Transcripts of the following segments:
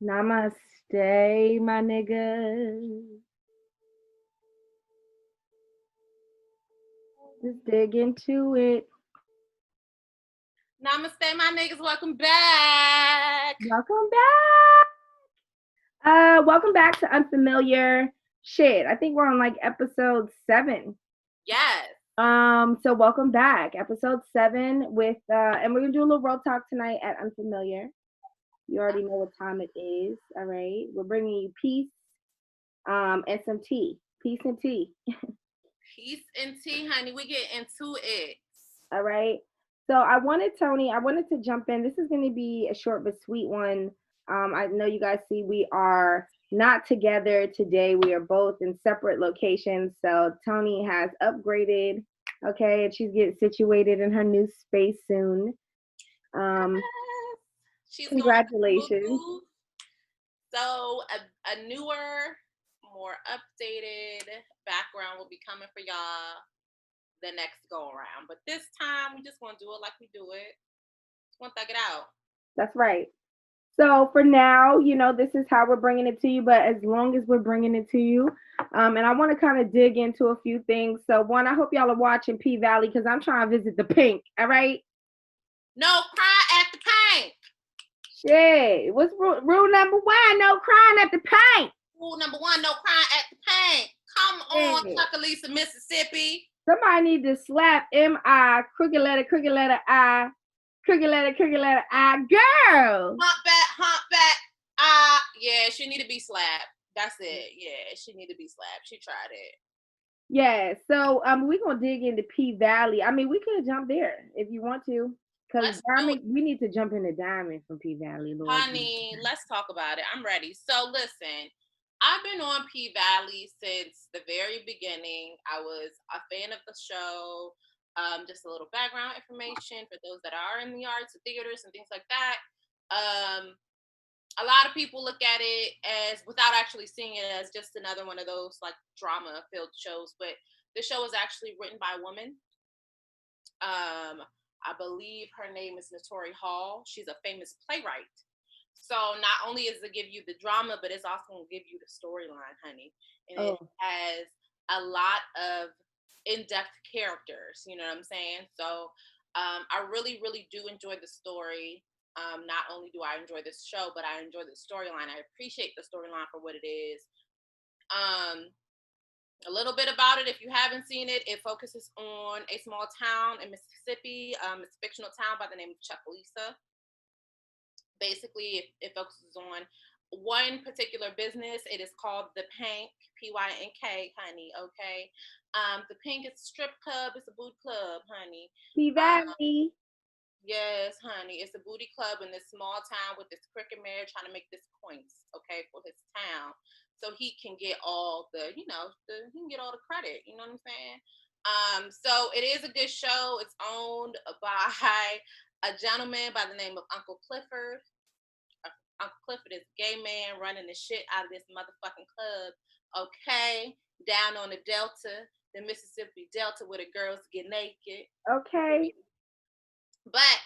Namaste, my niggas. Let's dig into it. Namaste, my niggas. Welcome back. Welcome back. Welcome back to Unfamiliar Shit. I think we're on like episode 7. Yes. So welcome back. Episode 7 with and we're gonna do a little road talk tonight at Unfamiliar. You already know what time it is. All right. We're bringing you peace, and some tea. Peace and tea. Peace and tea, honey. We get into it. All right. So I wanted to jump in. This is going to be a short but sweet one. I know you guys see we are not together today. We are both in separate locations. So Tony has upgraded, okay, and she's getting situated in her new space soon. She's Congratulations. going to So a newer, more updated background will be coming for y'all the next go around. But this time we just want to do it like we do it. Just want to thug it out. That's right. So for now, this is how we're bringing it to you. But as long as we're bringing it to you, and I want to kind of dig into a few things. So one, I hope y'all are watching P Valley because I'm trying to visit the PYNK. All right. No cry at the PYNK. Shit. What's rule number 1? No crying at the PYNK. Rule number 1: no crying at the PYNK. Come on, Hey. Chuckalisa, Mississippi. Somebody need to slap M-I, crooked letter I, crooked letter I. Girl. Humpback. Yeah, she need to be slapped. That's it. Yeah, she need to be slapped. She tried it. Yeah, so we're gonna dig into P Valley. I mean, we could jump there if you want to. Because Diamond, we need to jump into Diamond from P Valley, Lord. Honey, let's talk about it. I'm ready. So listen, I've been on P Valley since the very beginning. I was a fan of the show. Just a little background information for those that are in the arts and theaters and things like that. A lot of people look at it as, without actually seeing it, as just another one of those like drama filled shows, but the show is actually written by a woman. I believe her name is Notori Hall. She's a famous playwright. So not only is it give you the drama, but it's also going to give you the storyline, honey. And it has a lot of in-depth characters, you know what I'm saying? So I really, really do enjoy the story. Not only do I enjoy this show, but I enjoy the storyline. I appreciate the storyline for what it is. A little bit about it, if you haven't seen it, it focuses on a small town in Mississippi. It's a fictional town by the name of Chuckalisa. Basically, it focuses on one particular business. It is called the PYNK, PYNK, honey. Okay, the PYNK is a strip club. It's a boot club, honey. P Valley. Yes, honey. It's a booty club in this small town with this cricket mayor trying to make this points, okay, for his town. So he can get all the, he can get all the credit. You know what I'm saying? So it is a good show. It's owned by a gentleman by the name of Uncle Clifford. Uncle Clifford is a gay man running the shit out of this motherfucking club. Okay, down on the Delta, the Mississippi Delta, where the girls get naked. Okay. But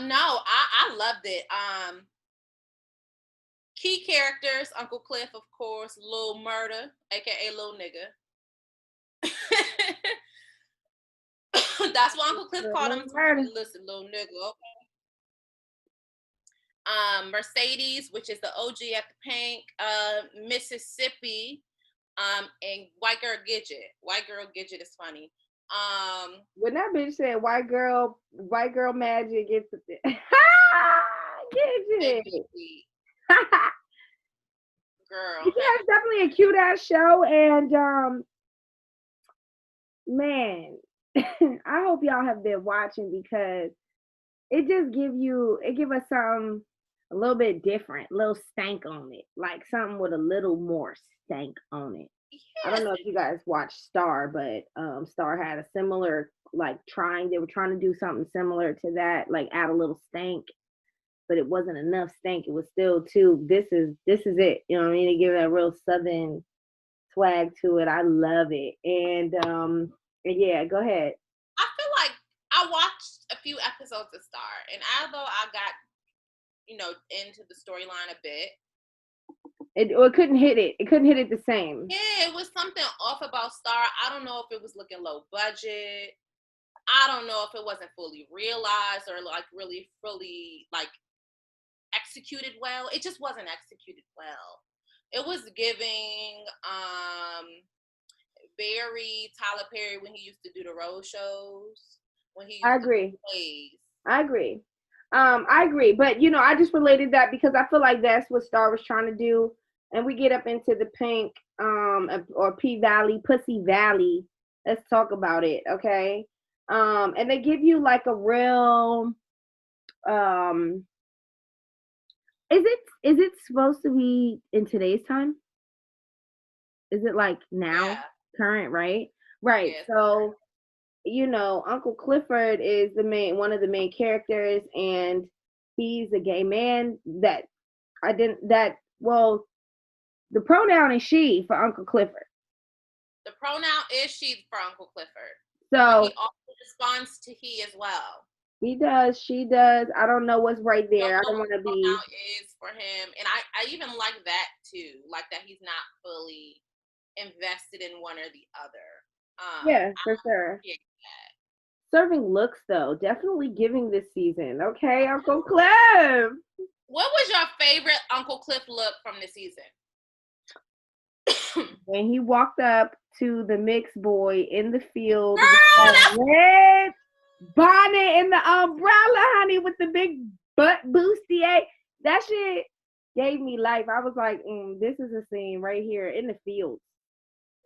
no, I loved it. Key characters: Uncle Cliff, of course, Lil Murder, aka Lil Nigga. That's what Uncle Cliff called him. Listen, Lil Nigga. Okay. Mercedes, which is the OG at the PYNK, Mississippi, and White Girl Gidget. White Girl Gidget is funny. When that bitch said white girl magic gets it. Gidget. Girl. Yeah, it's definitely a cute ass show, and man, I hope y'all have been watching because it just give us something a little bit different, a little stank on it, like something with a little more stank on it. Yes. I don't know if you guys watched Star, but Star had a similar they were trying to do something similar to that, like add a little stank, but it wasn't enough stank. It was still too. This is it. You know what I mean? They give it a real southern swag to it. I love it, and yeah, go ahead. I feel like I watched a few episodes of Star, and although I got into the storyline a bit, It couldn't hit it. It couldn't hit it the same. Yeah, it was something off about Star. I don't know if it was looking low budget. I don't know if it wasn't fully realized or like really fully like executed well. It just wasn't executed well. It was giving very Tyler Perry when he used to do the road shows, when he I used to do agree. plays. I agree. I agree. But I just related that because I feel like that's what Star was trying to do. And we get up into the Pink or P Valley, Pussy Valley. Let's talk about it, okay? And they give you like a real um is it supposed to be in today's time? Is it like now? Yeah, Current, right? Right. yes, So Uncle Clifford is one of the main characters, and he's a gay man that I didn't that well, the pronoun is she for Uncle Clifford. the pronoun is she for Uncle Clifford, but So he also responds to he as well. he does, she does. I don't know what's right Don't there. I know don't what want the to be. pronoun is for him, and I even like that too, like that he's not fully invested in one or the other. Yeah, I for sure. appreciate that. Serving looks though, definitely giving this season. Okay, Uncle Cliff. What was your favorite Uncle Cliff look from the season? When he walked up to the mixed boy in the field with Girl, that that's red bonnet and the umbrella, honey, with the big butt bustier. That shit gave me life. I was like, this is a scene right here in the fields,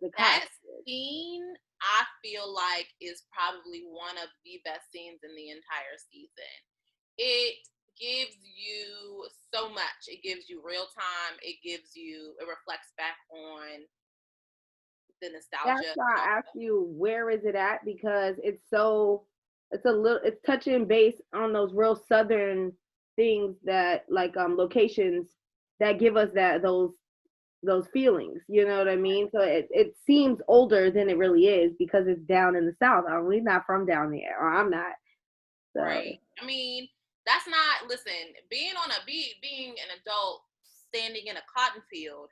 the cotton that fields. scene. I feel like is probably one of the best scenes in the entire season. It gives you so much. It gives you real time. It reflects back on the That's nostalgia. why I asked you where is it at, because it's touching base on those real southern things, that like locations that give us those feelings, you know what I mean? So it seems older than it really is because it's down in the south. We're not from down there, or I'm not. So Right. I mean, that's not listen, being an adult standing in a cotton field,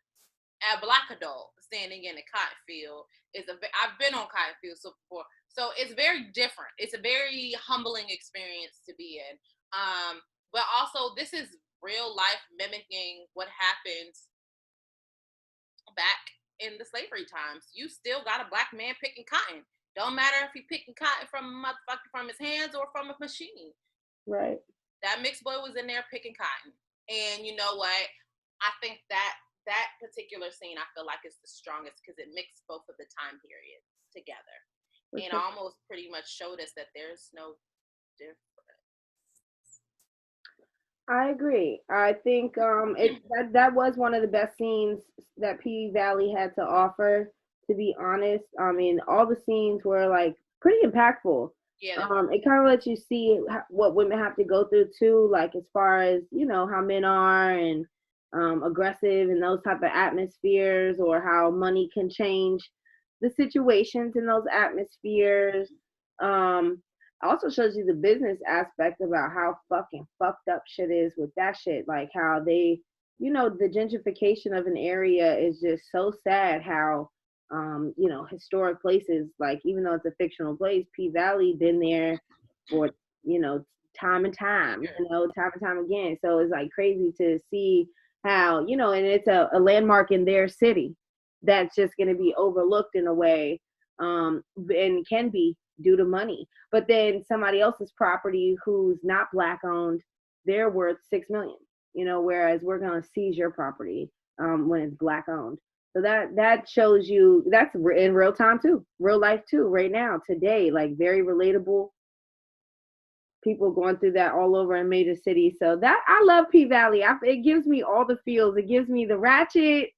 a black adult standing in a cotton field I've been on cotton fields before. So it's very different. It's a very humbling experience to be in. But also this is real life mimicking what happens back in the slavery times. You still got a black man picking cotton. Don't matter if he picking cotton from a motherfucker from his hands or from a machine. right. That mixed boy was in there picking cotton. And you know what? I think that particular scene I feel like is the strongest because it mixed both of the time periods together. For And sure. almost pretty much showed us that there's no difference. I agree. I think that was one of the best scenes that P Valley had to offer. To be honest, I mean, all the scenes were like pretty impactful. Yeah, they were. It kind of lets you see what women have to go through too, like as far as how men are, and aggressive and those type of atmospheres, or how money can change the situations in those atmospheres. Um, also shows you the business aspect about how fucking fucked up shit is with that shit. Like how they, the gentrification of an area is just so sad. How, historic places, like even though it's a fictional place, P Valley been there for, you know, time and time, time and time again. So it's like crazy to see how, and it's a landmark in their city that's just going to be overlooked in a way, and can be due to money. But then somebody else's property who's not black owned, they're worth 6 million. Whereas we're gonna seize your property when it's black owned. So that shows you that's in real time too, real life too, right now, today, like very relatable. People going through that all over in major cities. So that I love P Valley. It gives me all the feels. It gives me the ratchet,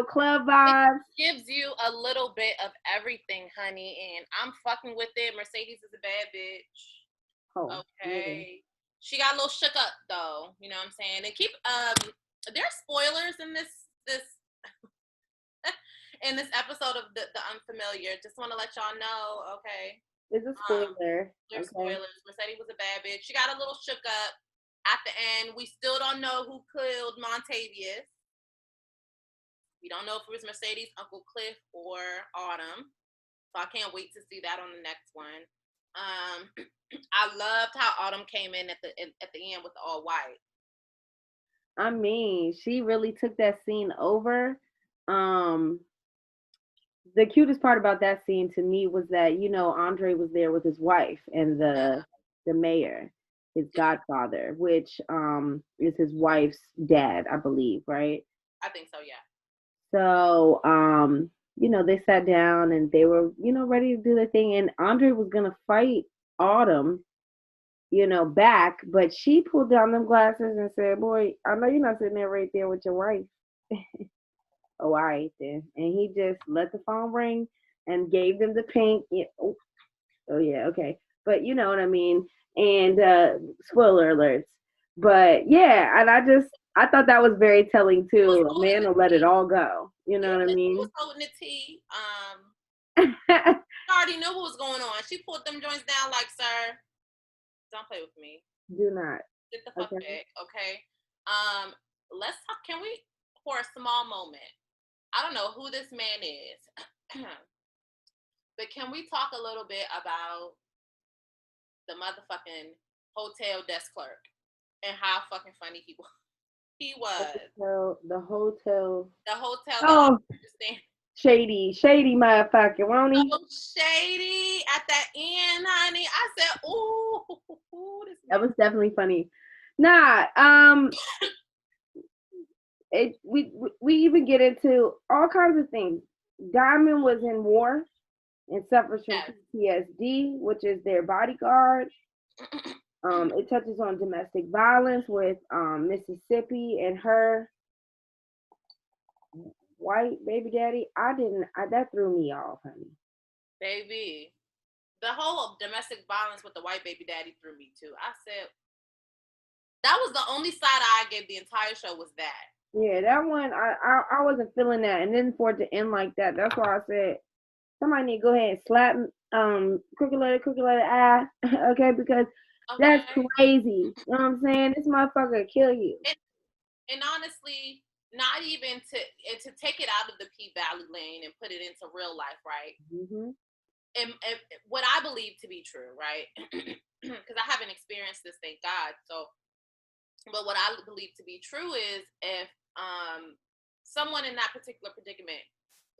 club It vibes. gives you a little bit of everything, honey, and I'm fucking with it. Mercedes is a bad Oh, bitch. yeah. Okay. She got a little shook up though, you know what I'm saying? And keep there's spoilers in this in this episode of the Unfamiliar. Just want to let y'all know, okay? It's a spoiler. There's Okay. spoilers. Mercedes was a bad bitch. She got a little shook up at the end. We still don't know who killed Montavious. We don't know if it was Mercedes, Uncle Cliff, or Autumn. So I can't wait to see that on the next one. I loved how Autumn came in at the end with the all white. I mean, she really took that scene over. Um, the cutest part about that scene to me was that, you know, Andre was there with his wife and Yeah, the mayor, his godfather, which is his wife's dad, I believe, right? I think so. Yeah. So you know, they sat down and they were, you know, ready to do their thing, and Andre was gonna fight Autumn, you know, back, but she pulled down them glasses and said, "Boy, I know you're not sitting there right there with your wife." Oh, all right then. And he just let the phone ring and gave them the pink. Yeah, oh yeah, okay. But you know what I mean. And spoiler alerts. But yeah, and I thought that was very telling He was too. A holding man the will let it tea. all go. You know Yeah, what I he was mean? holding the tea. I already knew what was going on. She pulled them joints down like, sir, don't play with me. Do not. Get the fuck Okay. back, okay? Um, let's talk. Can we, for a small moment? I don't know who this man is, but can we talk a little bit about the motherfucking hotel desk clerk and how fucking funny he was? He was So the hotel. the hotel that I Oh, understand. shady motherfucker, won't he? So shady at that end, honey. I said, ooh, this That man. was definitely funny. Nah, we even get into all kinds of things. Diamond was in war and suffers from Yes. PTSD, which is their bodyguard. It touches on domestic violence with Mississippi and her white baby daddy. That threw me off, honey. Baby. The whole domestic violence with the white baby daddy threw me too. I said that was the only side I gave the entire show was that. Yeah, that one I wasn't feeling that, and then for it to end like that, that's why I said somebody need to go ahead and slap crooked letter I, okay, because that's Okay. crazy. You know what I'm saying? This motherfucker will kill you. And honestly, not even to take it out of the P Valley lane and put it into real life, right? Hmm. And what I believe to be true, right? Because I haven't experienced this, thank God. So, but what I believe to be true is if someone in that particular predicament,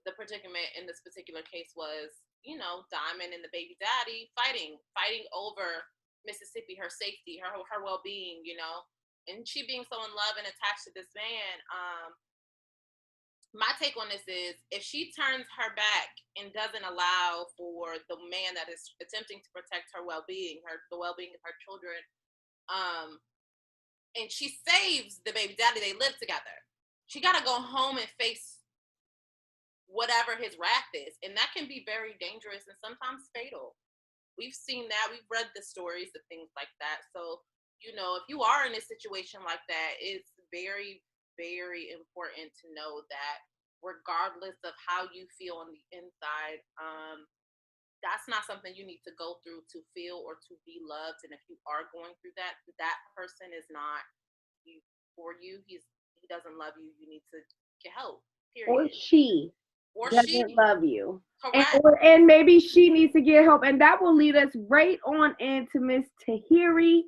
the predicament in this particular case was, you know, Diamond and the baby daddy fighting over Mississippi, her safety, her well being, you know, and she being so in love and attached to this man. My take on this is if she turns her back and doesn't allow for the man that is attempting to protect her well-being, the well-being of her children, um, and she saves the baby daddy, they live together. She got to go home and face whatever his wrath is, and that can be very dangerous and sometimes fatal. We've seen that. We've read the stories of things like that. So, you know, if you are in a situation like that, it's very, very important to know that regardless of how you feel on the inside, that's not something you need to go through to feel or to be loved. And if you are going through that, that person is not you for you. He doesn't love you. You need to get help. Or Period. she Or doesn't she. love you. Correct. And maybe she needs to get help. And that will lead us right on into Miss Tahiri,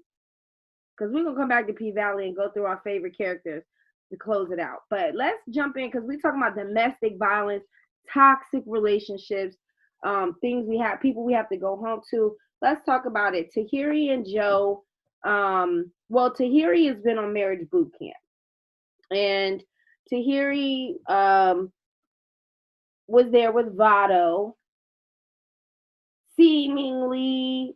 because we're gonna come back to P Valley and go through our favorite characters to close it out. But let's jump in because we're talking about domestic violence, toxic relationships, things we have, people we have to go home to. Let's talk about it. Tahiri and Joe. Well, Tahiri has been on marriage boot camp, and Tahiri was there with Vado, seemingly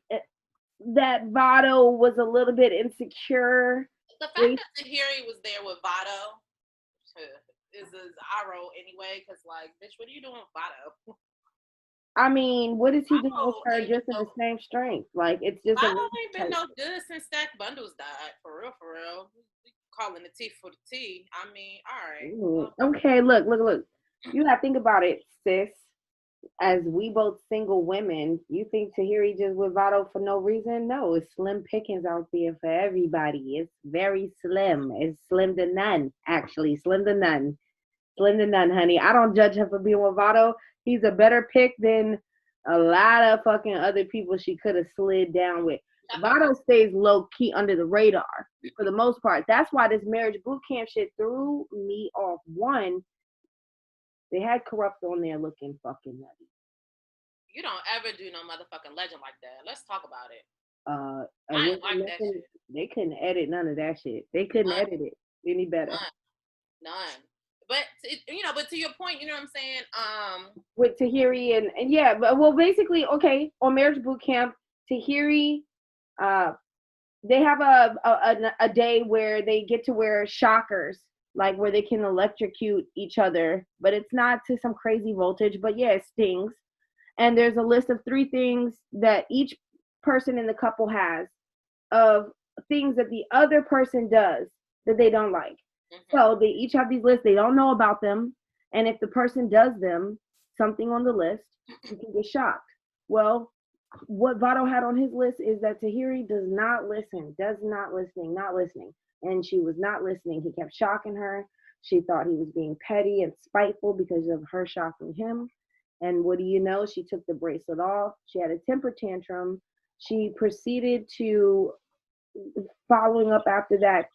that Vado was a little bit insecure. The fact that Tahiri was there with Vado is Aro anyway, because like, bitch, what are you doing with Vado? I mean, what is he doing with Vado her ain't been just in the no same strength? Like, it's just a Vado really ain't been tight. no good since Stack Bundles died. For real, for real. We calling the tea for the tea. I mean, all right. Okay, look. You gotta think about it, sis. As we both single women, you think Tahiri just with Vado for no reason? No, it's slim pickings out there for everybody. It's very slim. It's slim to none, actually, slim to none. Slim to none, honey. I don't judge her for being with Votto. He's a better pick than a lot of fucking other people she could have slid down with. Votto stays low key under the radar for the most part. That's why this marriage boot camp shit threw me off. One, they had corrupt on there looking fucking nutty. You don't ever do no motherfucking legend like that. Let's talk about it. I ain't like that shit. They couldn't edit none of that shit. They couldn't edit it any better. None. But but to your point, you know what I'm saying? With Tahiri and yeah, but well, basically, okay, on Marriage Boot Camp, Tahiri, they have a day where they get to wear shockers, like where they can electrocute each other, but it's not to some crazy voltage, but yeah, it stings. And there's a list of 3 things that each person in the couple has of things that the other person does that they don't like. Mm-hmm. So they each have these lists. They don't know about them. And if the person does them, something on the list, you can get shocked. Well, what Votto had on his list is that Tahiri does not listen, not listening. And she was not listening. He kept shocking her. She thought he was being petty and spiteful because of her shocking him. And what do you know? She took the bracelet off. She had a temper tantrum. She proceeded to, following up after that,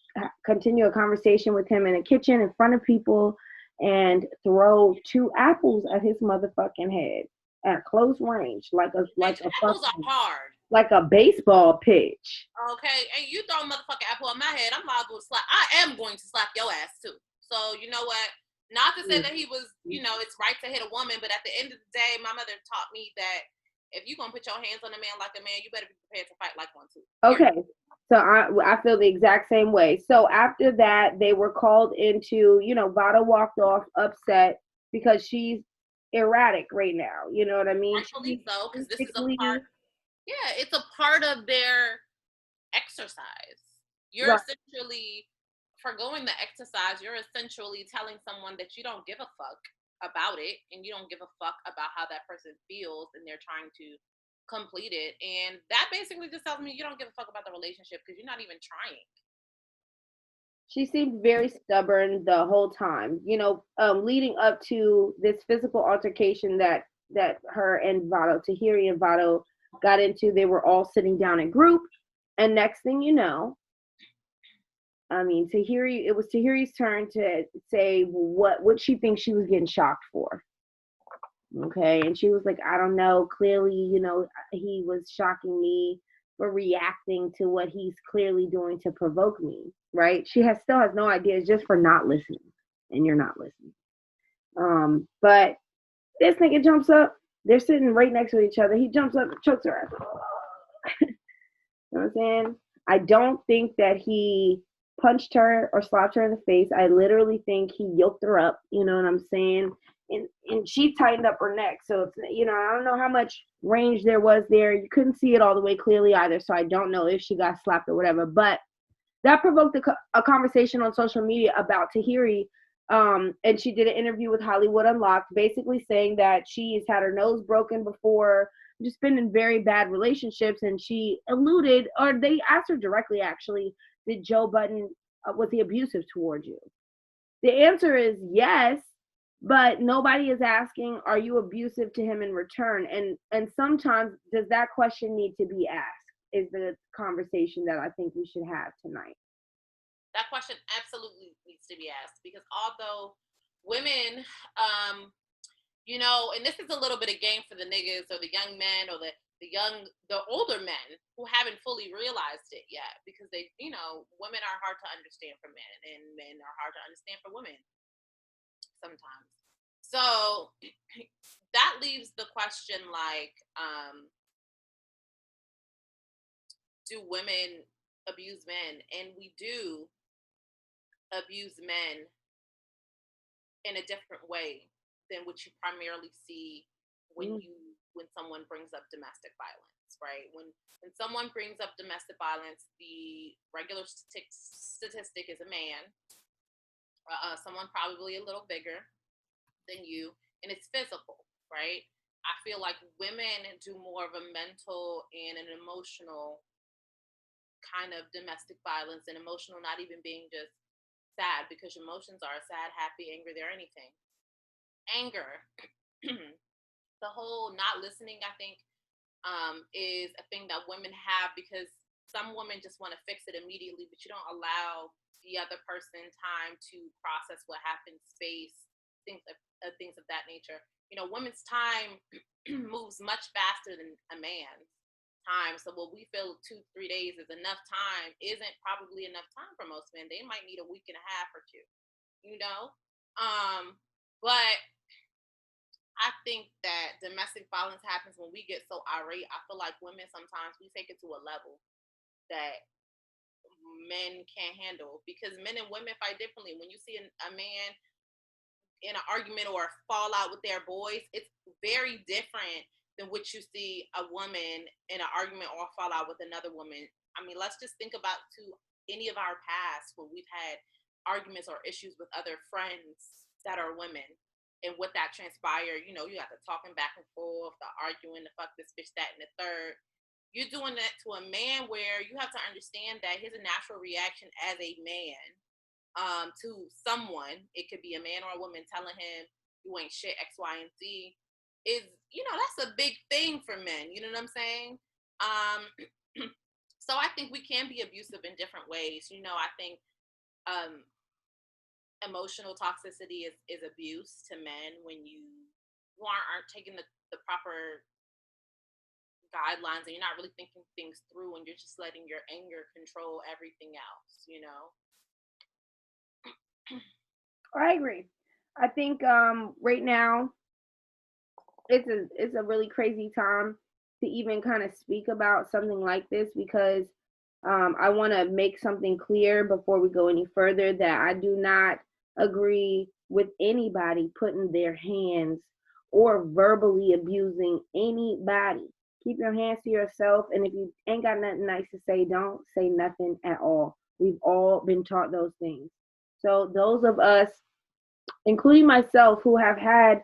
continue a conversation with him in a kitchen in front of people and throw 2 apples at his motherfucking head at close range, like a apples are hard, like a baseball pitch. Okay, and you throw a motherfucking apple at my head, I'm liable to slap. I am going to slap your ass too. So you know what? Not to say that he was, it's right to hit a woman, but at the end of the day, my mother taught me that if you're gonna put your hands on a man like a man, you better be prepared to fight like one too. Okay. So I feel the exact same way. So after that, they were called into, Vada walked off upset because she's erratic right now. You know what I mean? Rightfully so, because this is a part. Yeah, it's a part of their exercise. You're essentially forgoing the exercise. You're essentially telling someone that you don't give a fuck about it and you don't give a fuck about how that person feels, and they're trying to complete it. And that basically just tells me you don't give a fuck about the relationship because you're not even trying. She seemed very stubborn the whole time, leading up to this physical altercation that her and Vado, Tahiri and Vado, got into. They were all sitting down in group, and next thing you know, it was Tahiri's turn to say what she thinks she was getting shocked for. Okay, and she was like, I don't know. Clearly, he was shocking me for reacting to what he's clearly doing to provoke me, right? She still has no idea. It's just for not listening, and you're not listening. But this nigga jumps up. They're sitting right next to each other. He jumps up and chokes her ass. You know what I'm saying? I don't think that he punched her or slapped her in the face. I literally think he yoked her up. You know what I'm saying? And she tightened up her neck. So it's, I don't know how much range there was there. You couldn't see it all the way clearly either. So I don't know if she got slapped or whatever. But that provoked a conversation on social media about Tahiri. And she did an interview with Hollywood Unlocked, basically saying that she's had her nose broken before, just been in very bad relationships. And she alluded, or they asked her directly, actually, did Joe Budden, was he abusive towards you? The answer is yes. But nobody is asking, are you abusive to him in return? And sometimes, does that question need to be asked? Is the conversation that I think we should have tonight. That question absolutely needs to be asked, because although women, and this is a little bit of game for the niggas or the young men or the older men who haven't fully realized it yet, because they, women are hard to understand for men and men are hard to understand for women sometimes. So that leaves the question, like, do women abuse men? And we do abuse men in a different way than what you primarily see when someone brings up domestic violence, right? When someone brings up domestic violence, the regular statistic is a man, someone probably a little bigger than you, and it's physical, right? I feel like women do more of a mental and an emotional kind of domestic violence, and emotional not even being just sad, because emotions are sad, happy, angry, they're anything. Anger, the whole not listening, I think, is a thing that women have, because some women just want to fix it immediately, but you don't allow the other person time to process what happened, space, things of that nature. You know, women's time moves much faster than a man's time. So what we feel 2-3 days is enough time isn't probably enough time for most men. They might need a week and a half or two, you know? But I think that domestic violence happens when we get so irate. I feel like women sometimes we take it to a level that men can't handle, because men and women fight differently. When you see a man in an argument or a fallout with their boys, it's very different than what you see a woman in an argument or a fallout with another woman. I mean, let's just think about to any of our past when we've had arguments or issues with other friends that are women, and what that transpired. You know, you got the talking back and forth, the arguing, the fuck this bitch, that, and the third. You're doing that to a man, where you have to understand that his natural reaction as a man, to someone, it could be a man or a woman, telling him you ain't shit, X, Y, and Z, is, you know, that's a big thing for men. You know what I'm saying? So I think we can be abusive in different ways. You know, I think emotional toxicity is abuse to men when you aren't taking the proper guidelines, and you're not really thinking things through, and you're just letting your anger control everything else, you know? I agree. I think right now it's a really crazy time to even kind of speak about something like this, because I want to make something clear before we go any further, that I do not agree with anybody putting their hands or verbally abusing anybody. Keep your hands to yourself, and if you ain't got nothing nice to say, don't say nothing at all. We've all been taught those things. So those of us, including myself, who have had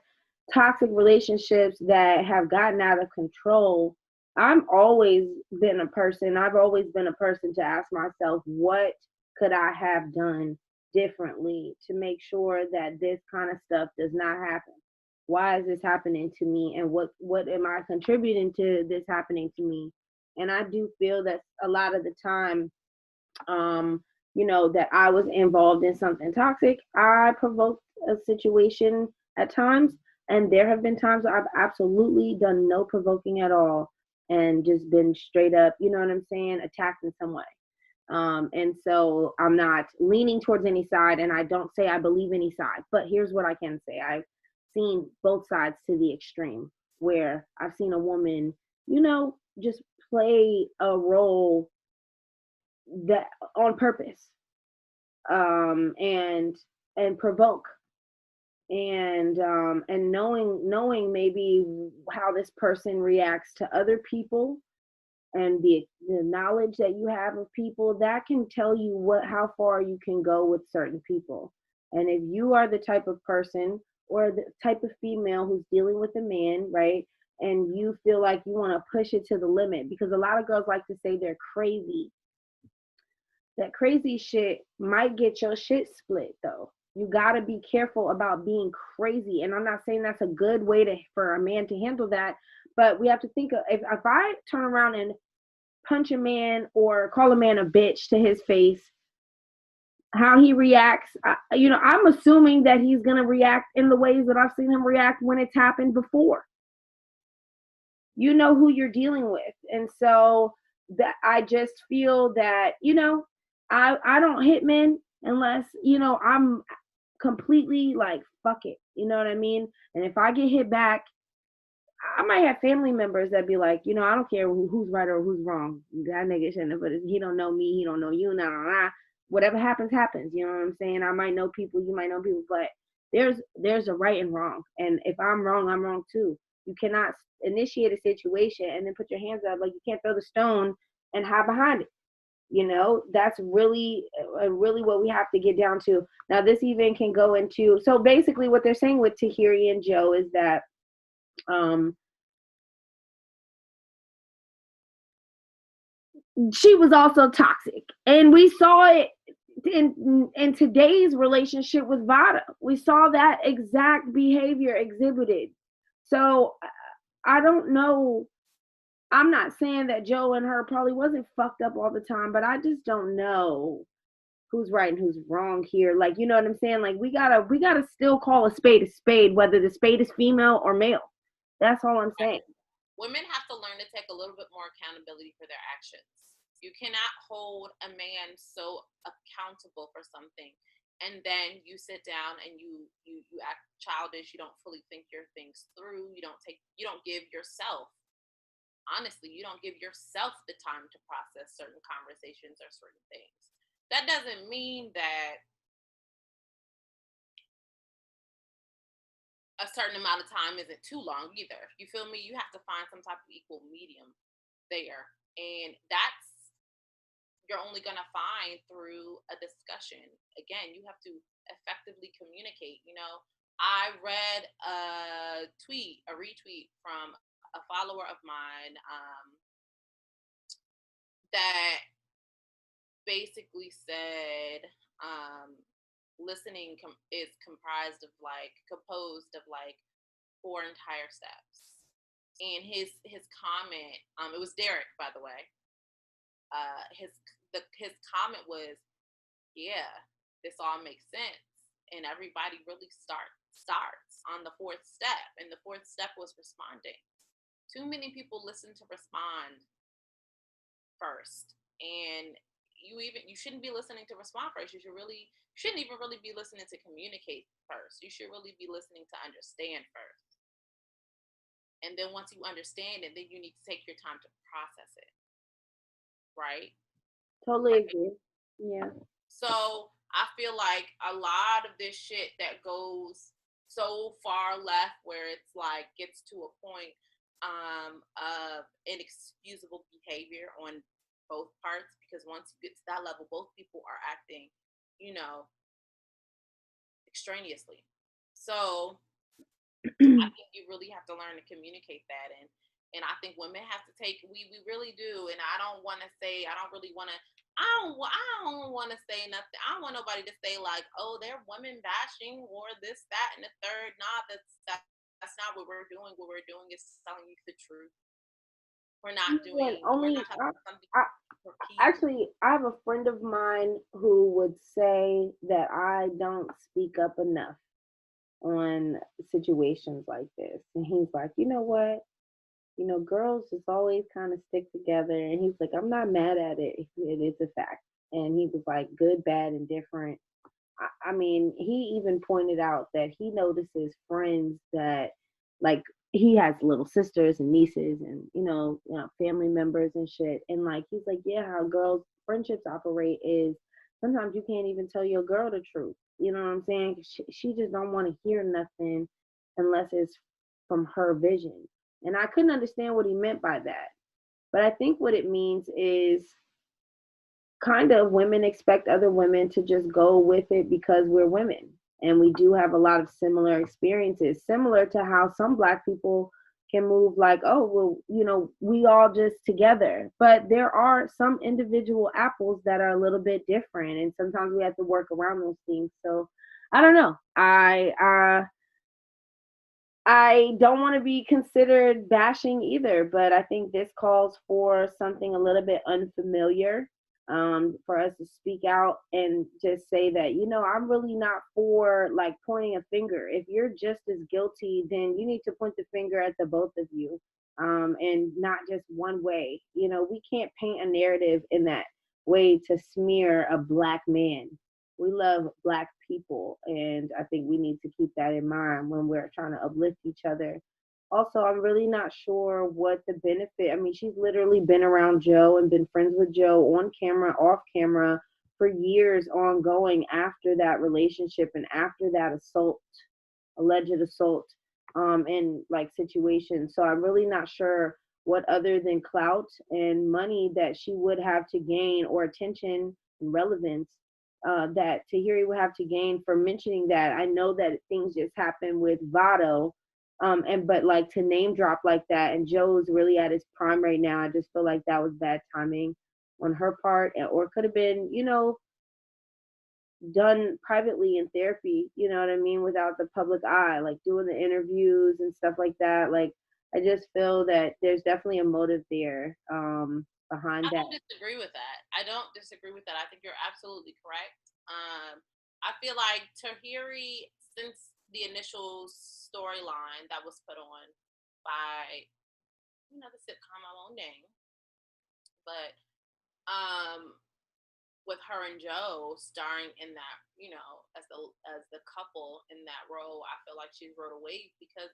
toxic relationships that have gotten out of control, I've always been a person, to ask myself, what could I have done differently to make sure that this kind of stuff does not happen? Why is this happening to me? And what am I contributing to this happening to me? And I do feel that a lot of the time, that I was involved in something toxic. I provoked a situation at times, and there have been times where I've absolutely done no provoking at all and just been straight up, you know what I'm saying, attacked in some way. And so I'm not leaning towards any side, and I don't say I believe any side, but here's what I can say. I've seen both sides to the extreme, where I've seen a woman, just play a role that on purpose, and provoke, and knowing maybe how this person reacts to other people, and the knowledge that you have of people, that can tell you how far you can go with certain people. And if you are the type of person or the type of female who's dealing with a man, right, and you feel like you want to push it to the limit, because a lot of girls like to say they're crazy, that crazy shit might get your shit split, though. You got to be careful about being crazy. And I'm not saying that's a good way for a man to handle that, but we have to think of, if I turn around and punch a man or call a man a bitch to his face, how he reacts, I'm assuming that he's going to react in the ways that I've seen him react when it's happened before. You know who you're dealing with. And so that I just feel that, I don't hit men unless, I'm completely like, fuck it. You know what I mean? And if I get hit back, I might have family members that be like, I don't care who's right or who's wrong. That nigga shouldn't have, but he don't know me, he don't know you, nah, nah, nah. Whatever happens, happens. You know what I'm saying? I might know people, you might know people, but there's a right and wrong. And if I'm wrong too. You cannot initiate a situation and then put your hands up. Like, you can't throw the stone and hide behind it. That's really what we have to get down to. Now, this even can go into, so basically what they're saying with Tahiri and Joe is that she was also toxic, and we saw it in today's relationship with Vada. We saw that exact behavior exhibited. So I don't know. I'm not saying that Joe and her probably wasn't fucked up all the time, but I just don't know who's right and who's wrong here. Like, you know what I'm saying? Like, we gotta still call a spade, whether the spade is female or male. That's all I'm saying. Women have to learn to take a little bit more accountability for their actions. You cannot hold a man so accountable for something, and then you sit down and you act childish. You don't fully think your things through. You don't give yourself, honestly, you don't give yourself the time to process certain conversations or certain things. That doesn't mean that a certain amount of time isn't too long either. You feel me? You have to find some type of equal medium there. And that's you're only going to find through a discussion. Again, you have to effectively communicate. I read a retweet from a follower of mine that basically said listening is composed of like four entire steps. And his comment, it was Derek, by the way. His comment was, yeah, this all makes sense, and everybody really starts on the fourth step, and the fourth step was responding. Too many people listen to respond first, and you shouldn't be listening to respond first. Shouldn't even really be listening to communicate first. You should really be listening to understand first. And then once you understand it, then you need to take your time to process it. Right? Totally agree. Yeah. So I feel like a lot of this shit that goes so far left where it's like gets to a point of inexcusable behavior on both parts, because once you get to that level, both people are acting, extraneously. So I think you really have to learn to communicate that, and I think women have to we really do. And I don't want to say I don't want to say nothing. I don't want nobody to say like, oh, they're women bashing or this, that, and the third. Nah, that's not what we're doing. What we're doing is telling you the truth. We're not doing. We're not talking something for people. Actually, I have a friend of mine who would say that I don't speak up enough on situations like this. And he's like, you know what? Girls just always kind of stick together. And he's like, I'm not mad at it. It is a fact. And he was like, good, bad, and different. I mean, he even pointed out that he notices friends that, like, he has little sisters and nieces and, family members and shit. And, like, he's like, yeah, how girls' friendships operate is sometimes you can't even tell your girl the truth. You know what I'm saying? She just don't want to hear nothing unless it's from her vision. And I couldn't understand what he meant by that. But I think what it means is kind of women expect other women to just go with it because we're women. And we do have a lot of similar experiences, similar to how some Black people can move like, oh, well, we all just together. But there are some individual apples that are a little bit different. And sometimes we have to work around those things. So I don't know. I don't want to be considered bashing either, but I think this calls for something a little bit unfamiliar, for us to speak out and just say that, I'm really not for like pointing a finger. If you're just as guilty, then you need to point the finger at the both of you, and not just one way. We can't paint a narrative in that way to smear a Black man. We love Black people, and I think we need to keep that in mind when we're trying to uplift each other. Also, I'm really not sure what the benefit. I mean, she's literally been around Joe and been friends with Joe on camera, off camera for years ongoing after that relationship and after that alleged assault, in like situations. So I'm really not sure what other than clout and money that she would have to gain, or attention and relevance, that Tahiri would have to gain for mentioning that. I know that things just happened with Vado, but like to name drop like that, and Joe's really at his prime right now. I just feel like that was bad timing on her part, or it could have been, done privately in therapy, you know what I mean, without the public eye, like doing the interviews and stuff like that. Like I just feel that there's definitely a motive there behind I that. don't disagree with that. I don't disagree with that. I think you're absolutely correct. I feel like Tahiri, since the initial storyline that was put on by, the sitcom I won't name, but um, with her and Joe starring in that, as the couple in that role, I feel like she rode a wave because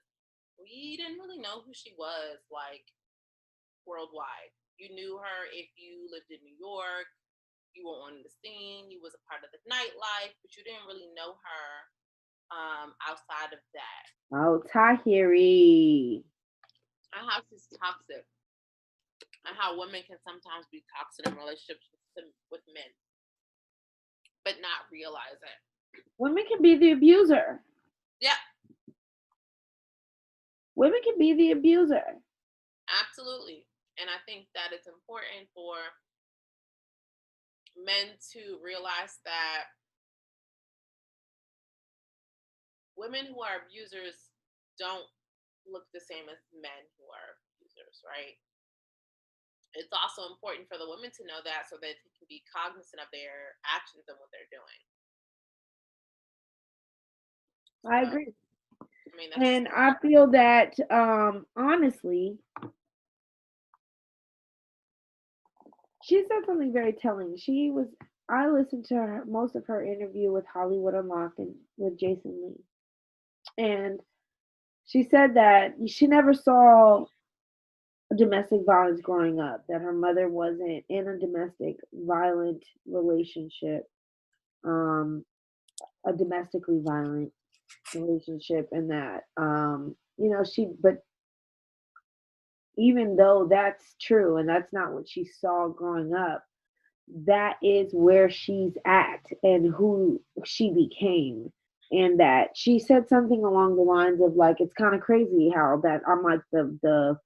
we didn't really know who she was, like, worldwide. You knew her if you lived in New York, you were on the scene, you was a part of the nightlife, but you didn't really know her outside of that. Oh, Tahiri. And how she's toxic, and how women can sometimes be toxic in relationships with men, but not realize it. Women can be the abuser. Yeah, Women can be the abuser. absolutely. And I think that it's important for men to realize that women who are abusers don't look the same as men who are abusers, right? It's also important for the women to know that so that they can be cognizant of their actions and what they're doing. I So, agree. I mean, that's just And I feel that honestly, she said something very telling. I listened to most of her interview with Hollywood Unlocked and with Jason Lee. And she said that she never saw domestic violence growing up, that her mother wasn't in a domestic violent relationship, um, a domestically violent relationship, and that, but even though that's true and that's not what she saw growing up, that is where she's at and who she became. And that she said something along the lines of like, it's kind of crazy how that I'm like the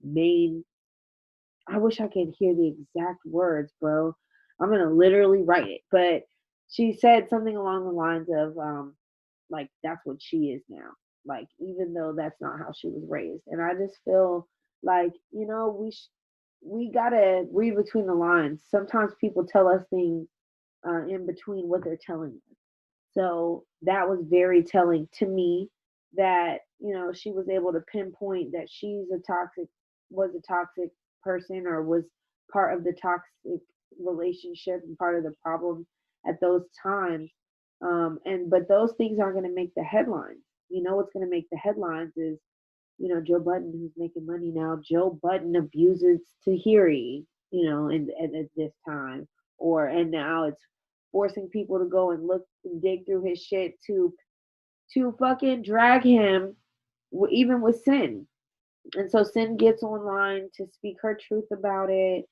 main. I wish I could hear the exact words, bro. I'm gonna literally write it. But she said something along the lines of like that's what she is now. Like even though that's not how she was raised, and I just feel like we gotta read between the lines. Sometimes people tell us things in between what they're telling us. So that was very telling to me that, she was able to pinpoint that was a toxic person or was part of the toxic relationship and part of the problem at those times. But those things aren't going to make the headlines. What's going to make the headlines is, Joe Budden, who's making money now. Joe Budden abuses Tahiri, at this time, and now it's forcing people to go and look and dig through his shit to fucking drag him, even with Sin. And so Sin gets online to speak her truth about it.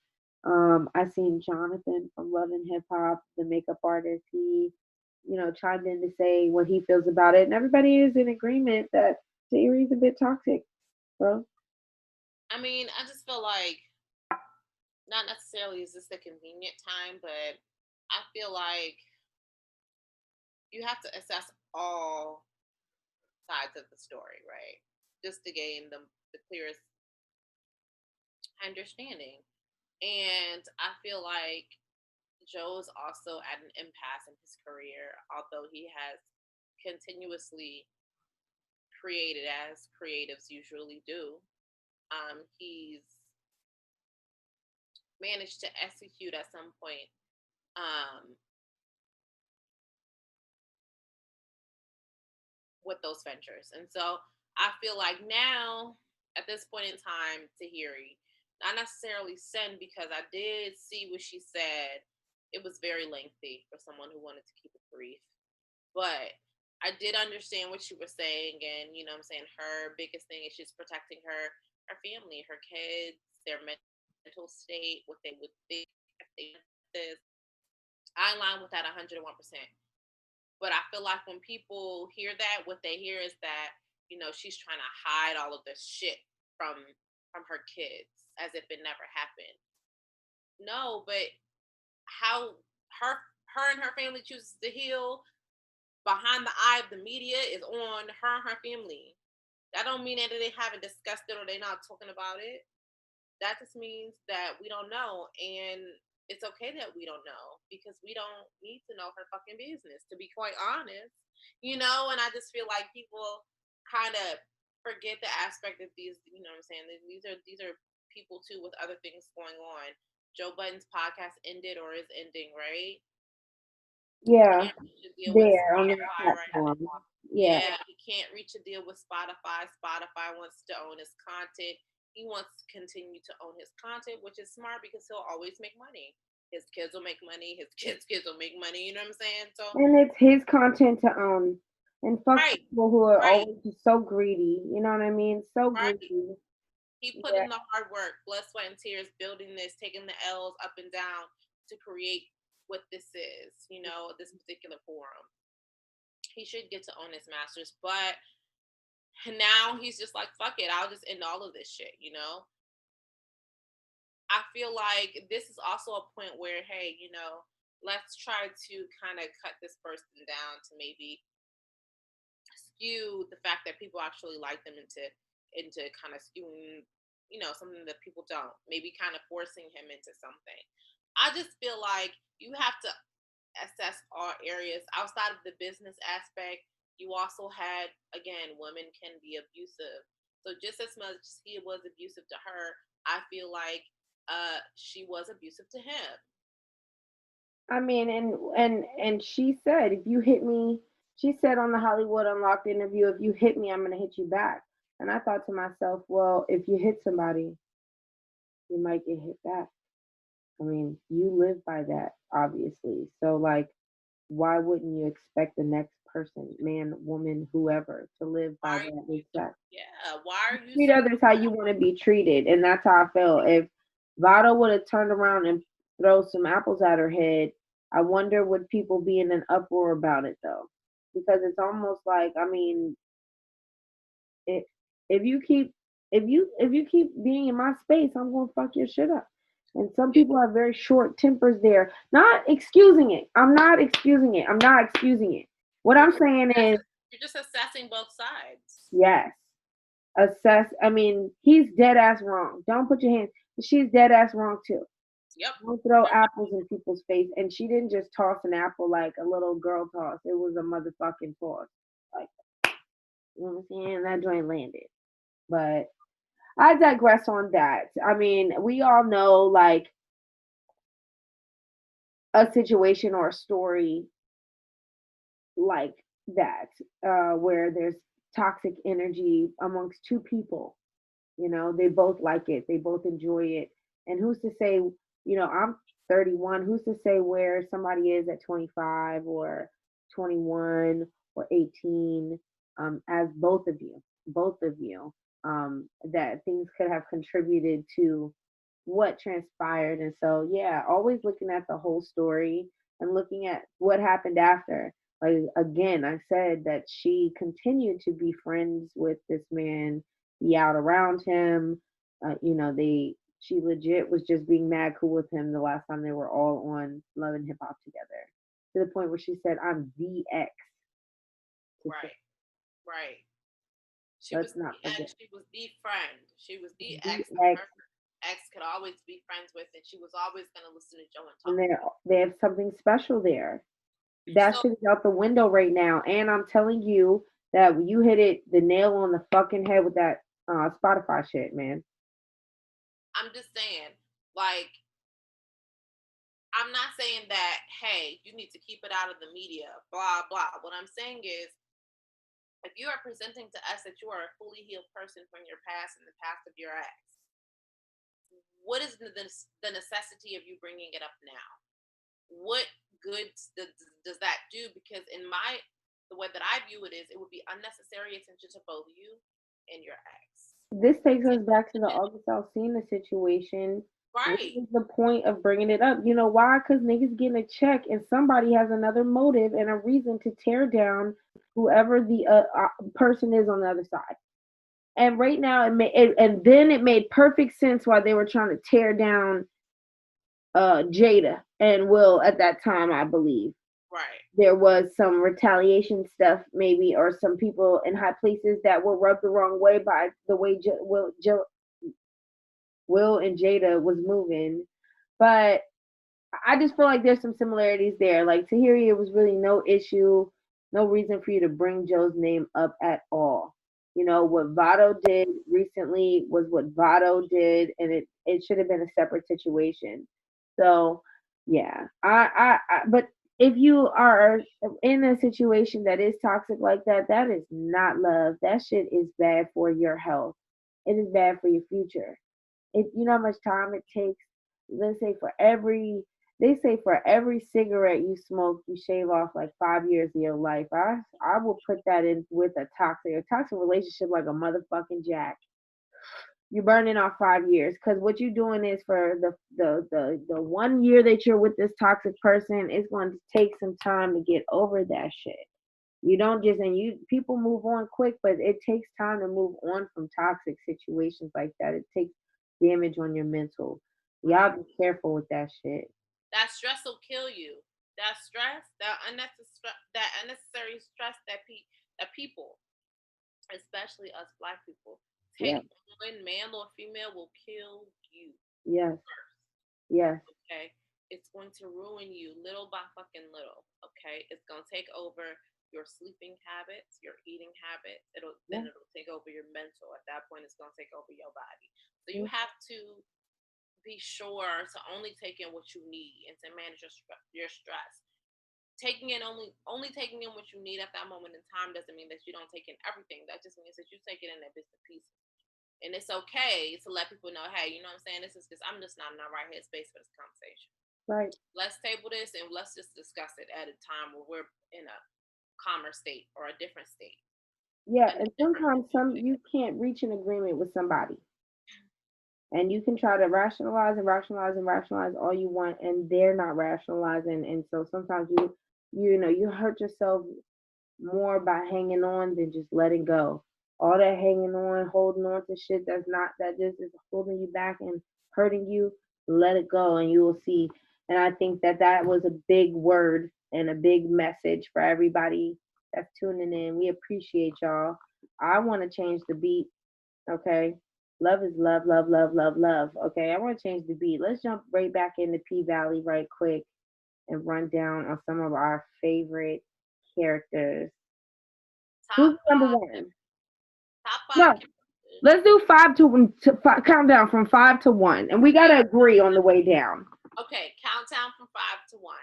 I seen Jonathan from Love and Hip Hop, the makeup artist. He, chimed in to say what he feels about it, and everybody is in agreement that Tahiri's a bit toxic, bro. I mean, I just feel like not necessarily is this a convenient time, but I feel like you have to assess all sides of the story, right? Just to gain the clearest understanding. And I feel like Joe is also at an impasse in his career, although he has continuously created as creatives usually do. He's managed to execute at some point um, with those ventures. And so I feel like now, at this point in time, Tahiri, not necessarily Sen, because I did see what she said. It was very lengthy for someone who wanted to keep it brief. But I did understand what she was saying. And, I'm saying her biggest thing is just protecting her family, her kids, their mental state, what they would think if they did this. I align with that 101%. But I feel like when people hear that, what they hear is that, she's trying to hide all of this shit from her kids as if it never happened. No, but how her her and her family chooses to heal behind the eye of the media is on her and her family. That don't mean that they haven't discussed it or they're not talking about it. That just means that we don't know, and it's okay that we don't know because we don't need to know her fucking business, to be quite honest. And I just feel like people kind of forget the aspect of these. You know what I'm saying? These are people too with other things going on. Joe Budden's podcast ended or is ending, right? He Yeah, can't reach a deal with there on their Spotify right now. platform. Yeah. Yeah, he can't reach a deal with Spotify. Spotify wants to own his content. He wants to continue to own his content, which is smart because he'll always make money. His kids will make money. His kids will make money. You know what I'm saying? So, And it's his content to own. And fuck right, people who are right, always just so greedy. You know what I mean? So right. greedy. He put Yeah. in the hard work, blood, sweat, and tears, building this, taking the L's up and down to create what this is, this particular forum. He should get to own his masters, but now he's just like, fuck it, I'll just end all of this shit. I feel like this is also a point where, hey, let's try to kind of cut this person down to maybe skew the fact that people actually like them into kind of skewing, something that people don't. Maybe kind of forcing him into something. I just feel like you have to assess all areas outside of the business aspect. You also had, again, women can be abusive. So just as much as he was abusive to her, I feel like she was abusive to him. I mean, and she said, if you hit me, she said on the Hollywood Unlocked interview, if you hit me, I'm gonna hit you back. And I thought to myself, well, if you hit somebody, you might get hit back. I mean, you live by that, obviously. So like, why wouldn't you expect the next person, man, woman, whoever, to live by Why are that you? respect? Yeah. Why are you Treat so? others how you want to be treated, and that's how I felt. If Vado would have turned around and throw some apples at her head, I wonder would people be in an uproar about it though? Because it's almost like, I mean, it, if you keep if you keep being in my space, I'm gonna fuck your shit up. And some Yeah, people have very short tempers there. Not excusing it. I'm not excusing it. I'm not excusing it. What you're I'm just saying is you're just assessing both sides. yes. Assess. I mean, he's dead ass wrong. Don't put your hands. She's dead ass wrong too. Yep. Don't throw apples in people's face. And she didn't just toss an apple like a little girl toss. It was a motherfucking toss. Like, you know what I'm saying? That joint landed. But I digress on that. I mean, we all know like a situation or a story like that, where there's toxic energy amongst two people. They both like it, they both enjoy it. And who's to say, I'm 31, who's to say where somebody is at 25 or 21 or 18, as both of you, that things could have contributed to what transpired. And so, yeah, always looking at the whole story and looking at what happened after. Like, again, I said that she continued to be friends with this man, be out around him. She legit was just being mad cool with him the last time they were all on Love and Hip Hop together. To the point where she said, "I'm the ex." To say, Right. Right. She was let's the not forget, ex. She was the friend. She was the the ex that ex, her ex could always be friends with, and she was always gonna listen to Joe and and talk. they have something special there. That So shit is out the window right now. And I'm telling you that you hit it the nail on the fucking head with that Spotify shit, man. I'm just saying, like, I'm not saying that, hey, you need to keep it out of the media, blah, blah. What I'm saying is, if you are presenting to us that you are a fully healed person from your past and the past of your ex, what is the necessity of you bringing it up now? What good does that do? Because the way that I view it is, it would be unnecessary attention to both you and your ex. This takes us back to the August Alsina situation. What Right. is the point of bringing it up? You know why? Because niggas getting a check and somebody has another motive and a reason to tear down whoever the person is on the other side. And right now, and then it made perfect sense why they were trying to tear down Jada and Will at that time, I believe. Right. There was some retaliation stuff, maybe, or some people in high places that were rubbed the wrong way by the way Will and Jada was moving. But I just feel like there's some similarities there. Like Tahiri, was really no issue, no reason for you to bring Joe's name up at all. You know what Vado did recently was what Vado did, and it should have been a separate situation. So yeah, but if you are in a situation that is toxic like that, that is not love. That shit is bad for your health. It is bad for your future. You know how much time it takes. Let's say for every they say for every cigarette you smoke, you shave off like 5 years of your life. I will put that in with a toxic relationship like a motherfucking jack. You're burning off 5 years because what you're doing is for the 1 year that you're with this toxic person, it's going to take some time to get over that shit. You don't just and you people move on quick, but it takes time to move on from toxic situations like that. It takes damage on your mental. Y'all be careful with that shit. That stress will kill you. That stress, that unnecessary stress that people, especially us Black people, take Yeah. on, male or female, will kill you Yes. first. Yes. Okay, it's going to ruin you little by fucking little. Okay, it's gonna take over your sleeping habits, your eating habits. Yeah. It'll take over your mental. At that point, it's gonna take over your body. So you Yeah. have to be sure to only take in what you need and to manage your stress. Taking in only taking in what you need at that moment in time doesn't mean that you don't take in everything. That just means that you take it in a bits and pieces. And it's okay to let people know, hey, you know what I'm saying? This is because I'm just not in the right headspace for this conversation. Right. Let's table this and let's just discuss it at a time where we're in a calmer state or a different state. Yeah. In a And different sometimes situation. you can't reach an agreement with somebody. And you can try to rationalize and rationalize and rationalize all you want, and they're not rationalizing. And so sometimes you hurt yourself more by hanging on than just letting go. All that hanging on, holding on to shit that just is holding you back and hurting you, let it go and you will see. And I think that that was a big word and a big message for everybody that's tuning in. We appreciate y'all. I want to change the beat, okay? Love is love, love, love, love, love. Okay, I want to change the beat. Let's jump right back into P Valley right quick and run down on some of our favorite characters. Top Who's number five, one? top five No, characters. let's do to five, count down from 5 to 1, and we gotta agree on the way down. Okay, countdown from 5 to 1.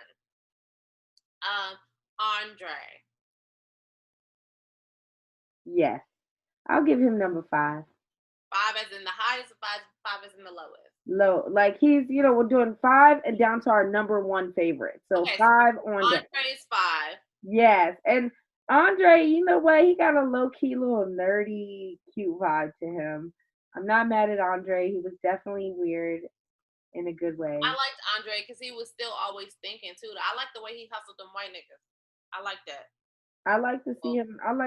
Andre. Yes, I'll give him number 5. Five as in the highest, five as in the lowest. Low, like we're doing 5 and down to our number 1 favorite. So Okay, so 5 on down. Andre is 5. Yes, and Andre, you know what? He got a low key little nerdy, cute vibe to him. I'm not mad at Andre. He was definitely weird in a good I way. liked Andre because he was still always thinking too. I like the way he hustled them white niggas. I like that. Well, I like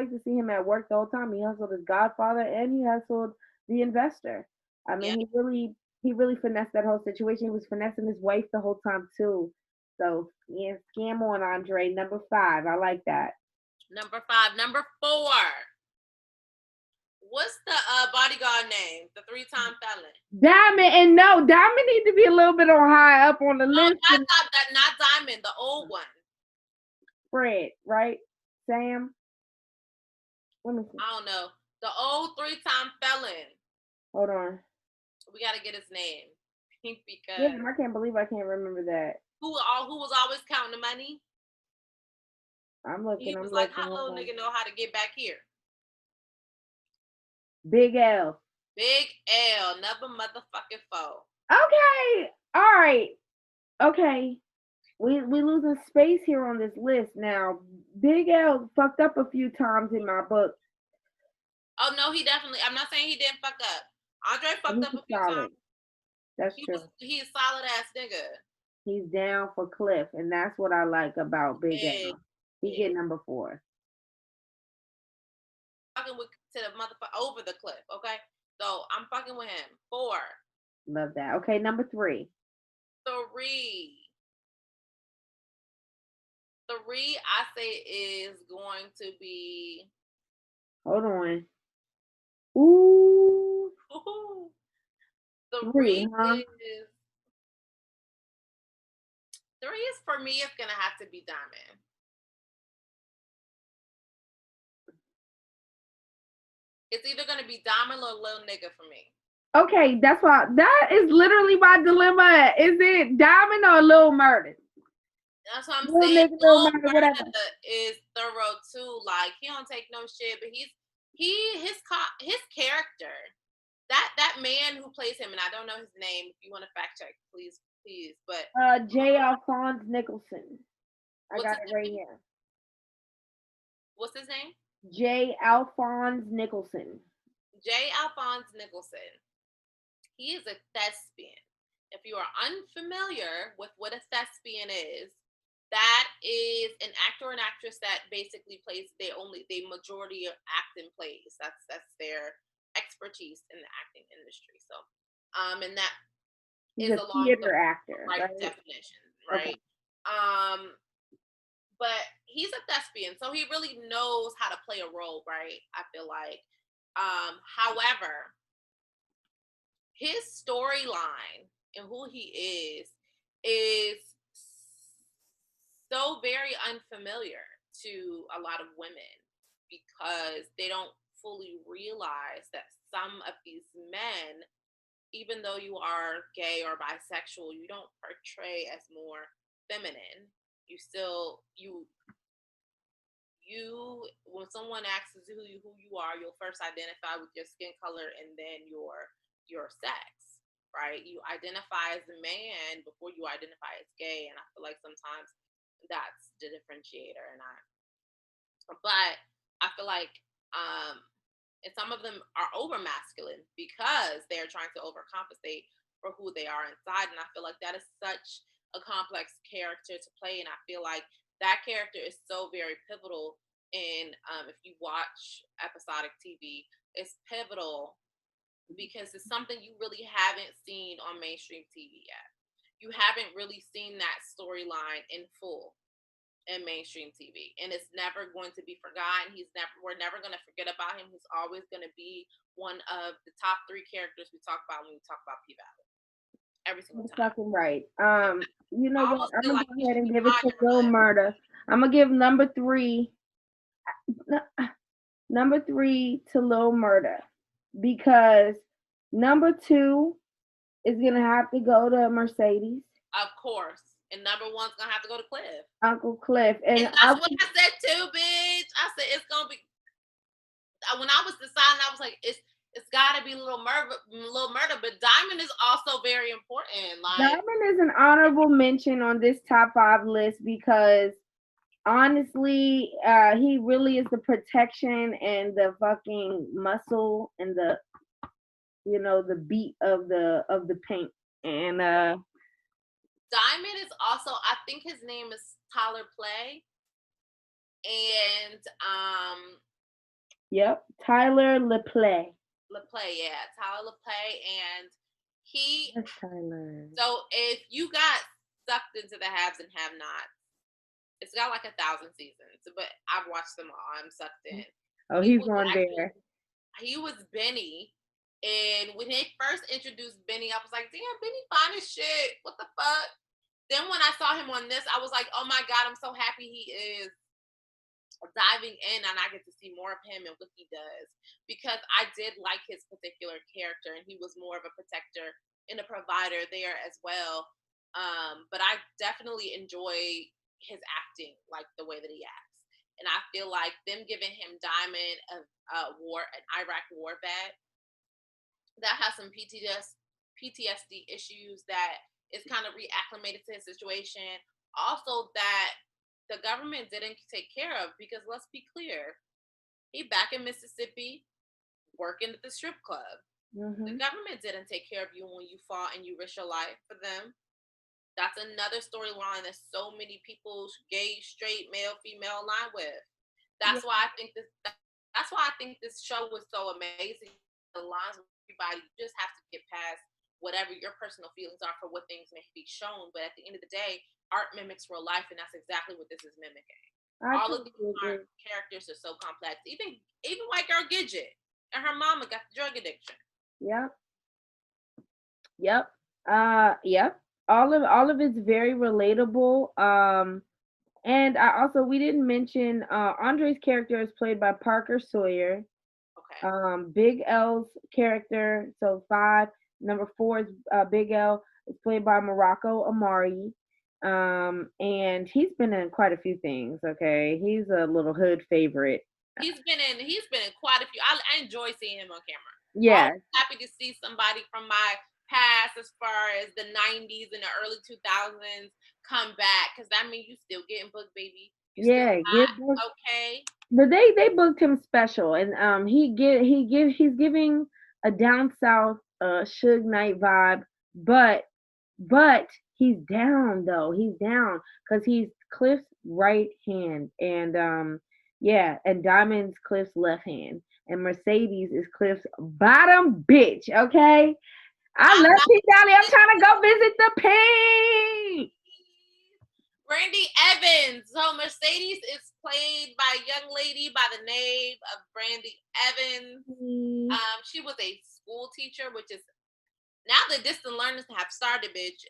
to see him at work the whole time. He hustled his godfather and he hustled the investor. I yeah. mean, he really finessed that whole situation. He was finessing his wife the whole time too. So yeah, scam on Andre, number 5. I like that. Number 5. Number 4. What's the bodyguard name? The 3-time felon. Diamond, and no, Diamond need to be a little bit on high up on the No, list. And not Diamond. The old one. Fred, right? Sam. Let me see. I don't know. The old 3-time felon. Hold on. We got to get his name because Damn, I can't believe I can't remember that. who was always counting the money. I'm looking. He I'm was like, looking. "How Hold little on. nigga know how to get back here?" Big L. Big L, never motherfucking foe. Okay. All right. Okay. We losing space here on this list now. Big L fucked up a few times in my book. Oh no, he definitely. I'm not saying he didn't fuck up. Andre But fucked up he's a few solid. times. That's true. He's a solid ass nigga. He's down for Cliff, and that's what I like about Big Yeah, L. He yeah. get number 4. Fucking with to the motherfucker over the cliff. Okay, so I'm fucking with him. 4. Love that. Okay, number 3. Three. Three, I say, is going to be. Hold on. Ooh, Three three, huh? is. Three is for me. It's gonna have to be Diamond. It's either gonna be Diamond or Lil Nigga for me. Okay, that's why that is literally my dilemma. Is it Diamond or Lil Murder? That's what I'm Lil saying. nigga, Lil Lil Murder, whatever. Murda is thorough too. Like he don't take no shit, but his character. That man who plays him, and I don't know his name. If you want to fact check, please, please. But J. Alphonse Nicholson. I what's got his it right name? here. What's his name? J. Alphonse Nicholson. J. Alphonse Nicholson. He is a thespian. If you are unfamiliar with what a thespian is, that is an actor or an actress that basically plays. They majority of act in plays. That's their expertise in the acting industry. So, and that He's is a along the theater actor, right right? definition, Okay. right? But he's a thespian, so he really knows how to play a role, right? I feel like. However, his storyline and who he is so very unfamiliar to a lot of women because they don't fully realize that some of these men, even though you are gay or bisexual, you don't portray as more feminine. You still you when someone asks who you are, you'll first identify with your skin color and then your sex, right? You identify as a man before you identify as gay, and I feel like sometimes that's the differentiator. But I feel like um and some of them are over masculine because they're trying to overcompensate for who they are inside, and I feel like that is such a complex character to play, and I feel like that character is so very pivotal in if you watch episodic TV, it's pivotal because it's something you really haven't seen on mainstream TV yet. You haven't really seen that storyline in full in mainstream TV, and it's never going to be forgotten. We're never going to forget about him. He's always going to be one of the top three characters we talk about when we talk about P Valley every single That's time. fucking right. You know I what? almost I'm feel gonna like go he ahead should and be give it to higher, Lil but Murder. I'm gonna give number three to Lil Murder because number two is gonna have to go to Mercedes, of course. And number one's gonna have to go to Cliff, Uncle Cliff, and and that's what I said too, bitch. I said it's gonna be. When I was deciding, I was like, it's got to be Little Murder, but Diamond is also very important. Like Diamond is an honorable mention on this top five list because honestly, he really is the protection and the fucking muscle and the beat of the paint. And Diamond is also, I think his name is Tyler Play, and yep, Tyler LePlay. LaPlay, yeah, Tyler LaPlay, and he. Yes, Tyler. So if you got sucked into the haves and have nots, it's got like 1,000 seasons, but I've watched them all. I'm sucked in. Oh, He he's was on actually there. he was Benny. And when they first introduced Benny, I was like, damn, Benny fine as shit. What the fuck? Then when I saw him on this, I was like, oh my God, I'm so happy he is diving in and I get to see more of him and what he does. Because I did like his particular character and he was more of a protector and a provider there as well. But I definitely enjoy his acting, like the way that he acts. And I feel like them giving him Diamond, an Iraq war vet, that has some PTSD issues, that is kind of reacclimated to his situation. Also, that the government didn't take care of because let's be clear, he back in Mississippi working at the strip club. The government didn't take care of you when you fought and you risked your life for them. That's another storyline that so many people, gay, straight, male, female, align with. Yeah. That's why I think this. That's why I think this show was so amazing. It aligns with everybody. You just have to get past whatever your personal feelings are for what things may be shown. But at the end of the day, art mimics real life, and that's exactly what this is mimicking. I All of these totally agree. characters are so complex. Even white girl Gidget and her mama got the drug addiction. Yep. Yep. Yep. All of it's very relatable. And we didn't mention Andre's character is played by Parker Sawyer. Okay. Big L's character, so 5, number 4 is Big L, is played by Morocco Amari. And he's been in quite a few things. Okay, he's a little hood favorite. He's been in quite a few. I enjoy seeing him on camera. Yeah, Always happy to see somebody from my past, as far as the '90s and the early 2000s, come back, because that means you still getting booked, baby. You still yeah, hot, okay? but they booked him special, and he's giving a down south Suge Knight vibe, but he's down though. He's down because he's Cliff's right hand, and yeah, and Diamond's Cliff's left hand, and Mercedes is Cliff's bottom bitch. Okay, I I'm love not. P Valley. I'm trying to go visit the pain. Brandy Evans. So Mercedes is played by a young lady by the name of Brandy Evans. She was a school teacher, which is now the distant learners have started, bitch.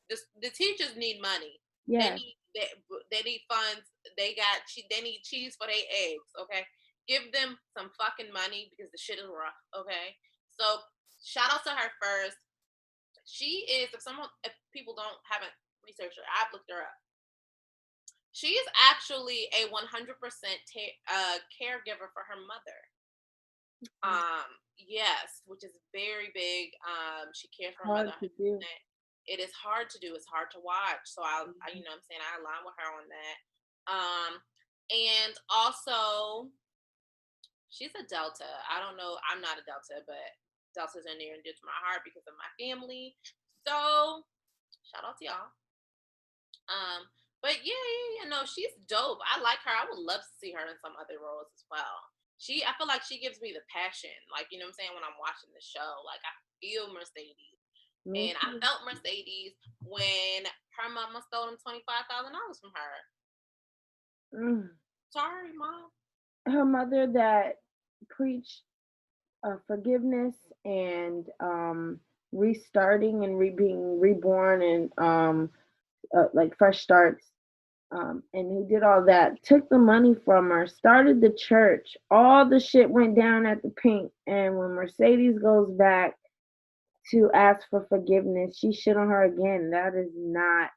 The teachers need money. Yeah. They need funds. They need cheese for their eggs. Okay, give them some fucking money because the shit is rough. Okay, so shout out to her first. She is, if people haven't researched her, I've looked her up. She is actually a 100% caregiver for her mother. Yes, which is very big. She cares for her mother 100%. It is hard to do. It's hard to watch. So I you know what I'm saying, I align with her on that. And also she's a Delta. I don't know. I'm not a Delta, but Deltas are near and dear to my heart because of my family. So shout out to y'all. But yeah, no, she's dope. I like her. I would love to see her in some other roles as well. I feel like she gives me the passion, like, you know what I'm saying, when I'm watching the show. Like, I feel Mercedes. And I felt Mercedes when her mama stole him $25,000 from her. Sorry, Mom. Her mother that preached forgiveness and restarting and being reborn and like fresh starts. And he did all that, took the money from her, started the church. All the shit went down at the PYNK. And when Mercedes goes back to ask for forgiveness, she shit on her again. That is not,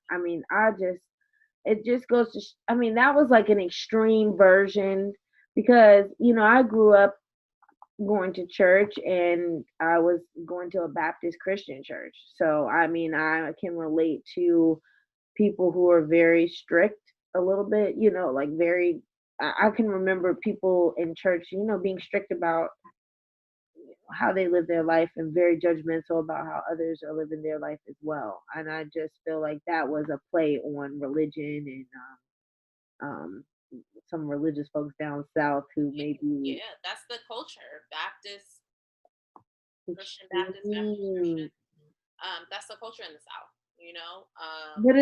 it just goes to, that was like an extreme version because, I grew up going to church and I was going to a Baptist Christian church. So, I can relate to people who are very strict a little bit, like very, I can remember people in church, being strict about how they live their life and very judgmental about how others are living their life as well. And I just feel like that was a play on religion and um, some religious folks down south who maybe that's the culture. Baptist, Christian Baptist, Christian. That's the culture in the South, but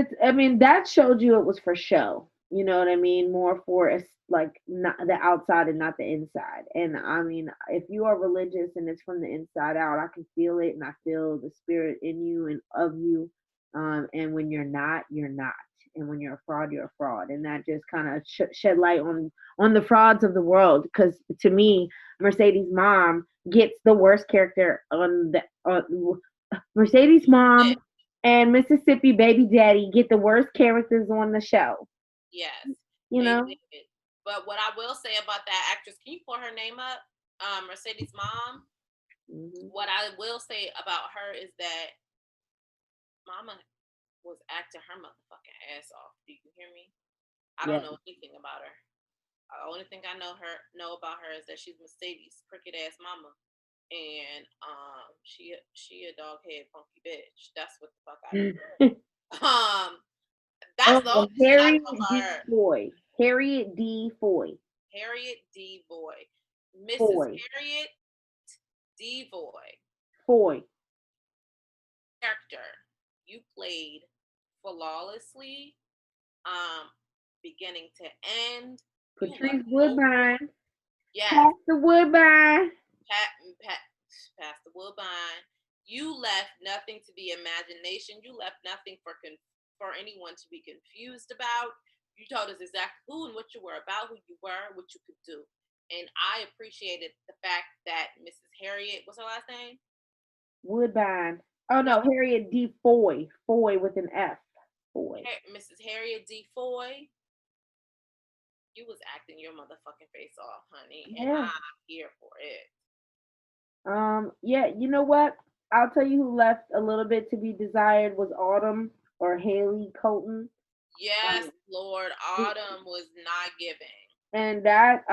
that showed you it was for show. You know what I mean? More for like not the outside and not the inside. And if you are religious and it's from the inside out, I can feel it and I feel the spirit in you and of you. And when you're not, you're not. And when you're a fraud, you're a fraud. And that just kind of shed light on the frauds of the world. Because to me, Mercedes' mom gets the worst character on the Mercedes' mom and Mississippi baby daddy get the worst characters on the show. Yes. You know? But what I will say about that actress, can you pull her name up? Mercedes' mom. Mm-hmm. What I will say about her is that Mama was acting her motherfucking ass off. Do you hear me? I don't know anything about her. The only thing I know about her is that she's Mercedes' crooked ass mama. And she a dog head funky bitch. That's what the fuck I know. That's the only thing I know about her. Boy. Harriet D. Foy. Harriet D. Boy. Mrs. Harriet D. Boy. Foy. character you played flawlessly, um, beginning to end. You Patrice left no room. Woodbine. Yes, Pass the Woodbine. Pat, Pastor Woodbine. You left nothing to the imagination. You left nothing for anyone to be confused about. You told us exactly who and what you were about, who you were, what you could do. And I appreciated the fact that Mrs. Harriet, what's her last name? Woodbine. Oh No, no, Harriet D. Foy. Foy with an F. Foy. Mrs. Harriet D. Foy. You was acting your motherfucking face off, honey, and Yeah. I'm here for it. Yeah, you know what? I'll tell you who left a little bit to be desired was Autumn or Haley Colton. Yes, Um, Lord, Autumn was not giving. and that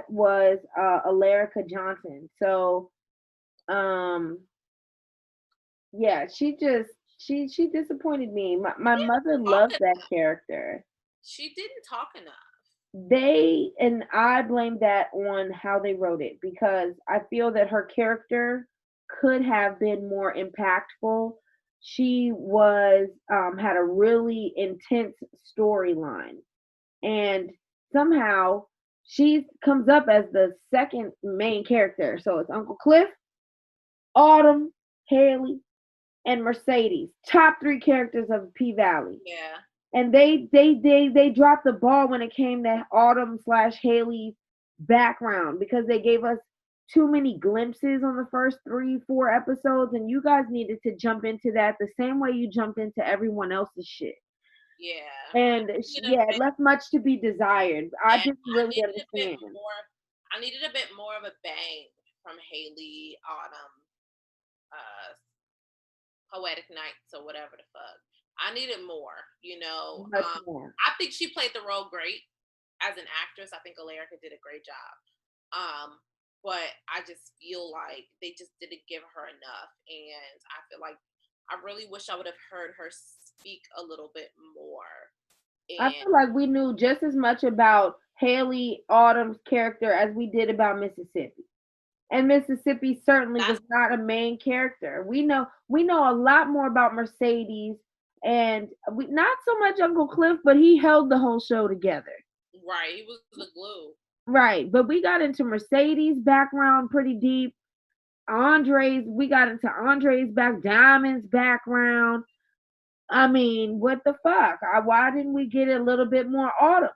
was Alerica Johnson. So um yeah, she disappointed me. My She didn't mother talk loved that enough. character. She didn't talk enough. They and I blame that on how they wrote it because I feel that her character could have been more impactful. She was had a really intense storyline, and somehow she comes up as the second main character. So it's Uncle Cliff, Autumn, Haley, and Mercedes, top three characters of P Valley. Yeah, And they dropped the ball when it came to Autumn slash Haley's background because they gave us too many glimpses on the first 3 4 episodes, and you guys needed to jump into that the same way you jumped into everyone else's shit. yeah. I And needed a yeah, it bit. left much to be desired. I Yeah, didn't I really needed a bit understand. more. I needed a bit more of a bang from Haley Autumn, uh, Poetic Nights or whatever the fuck. I needed more. Much more. I think she played the role great as an actress. I think Alerica did a great job. But I just feel like they just didn't give her enough, and I feel like I really wish I would have heard her speak a little bit more. I And feel like we knew just as much about Haley Autumn's character as we did about Mississippi. And Mississippi certainly was that's not a main character. We know a lot more about Mercedes and we not so much Uncle Cliff, but he held the whole show together. right. He was the glue. Right. But we got into Mercedes' background pretty deep. We got into Andre's Diamond's background. I mean, what the fuck? Why didn't we get a little bit more Autumn?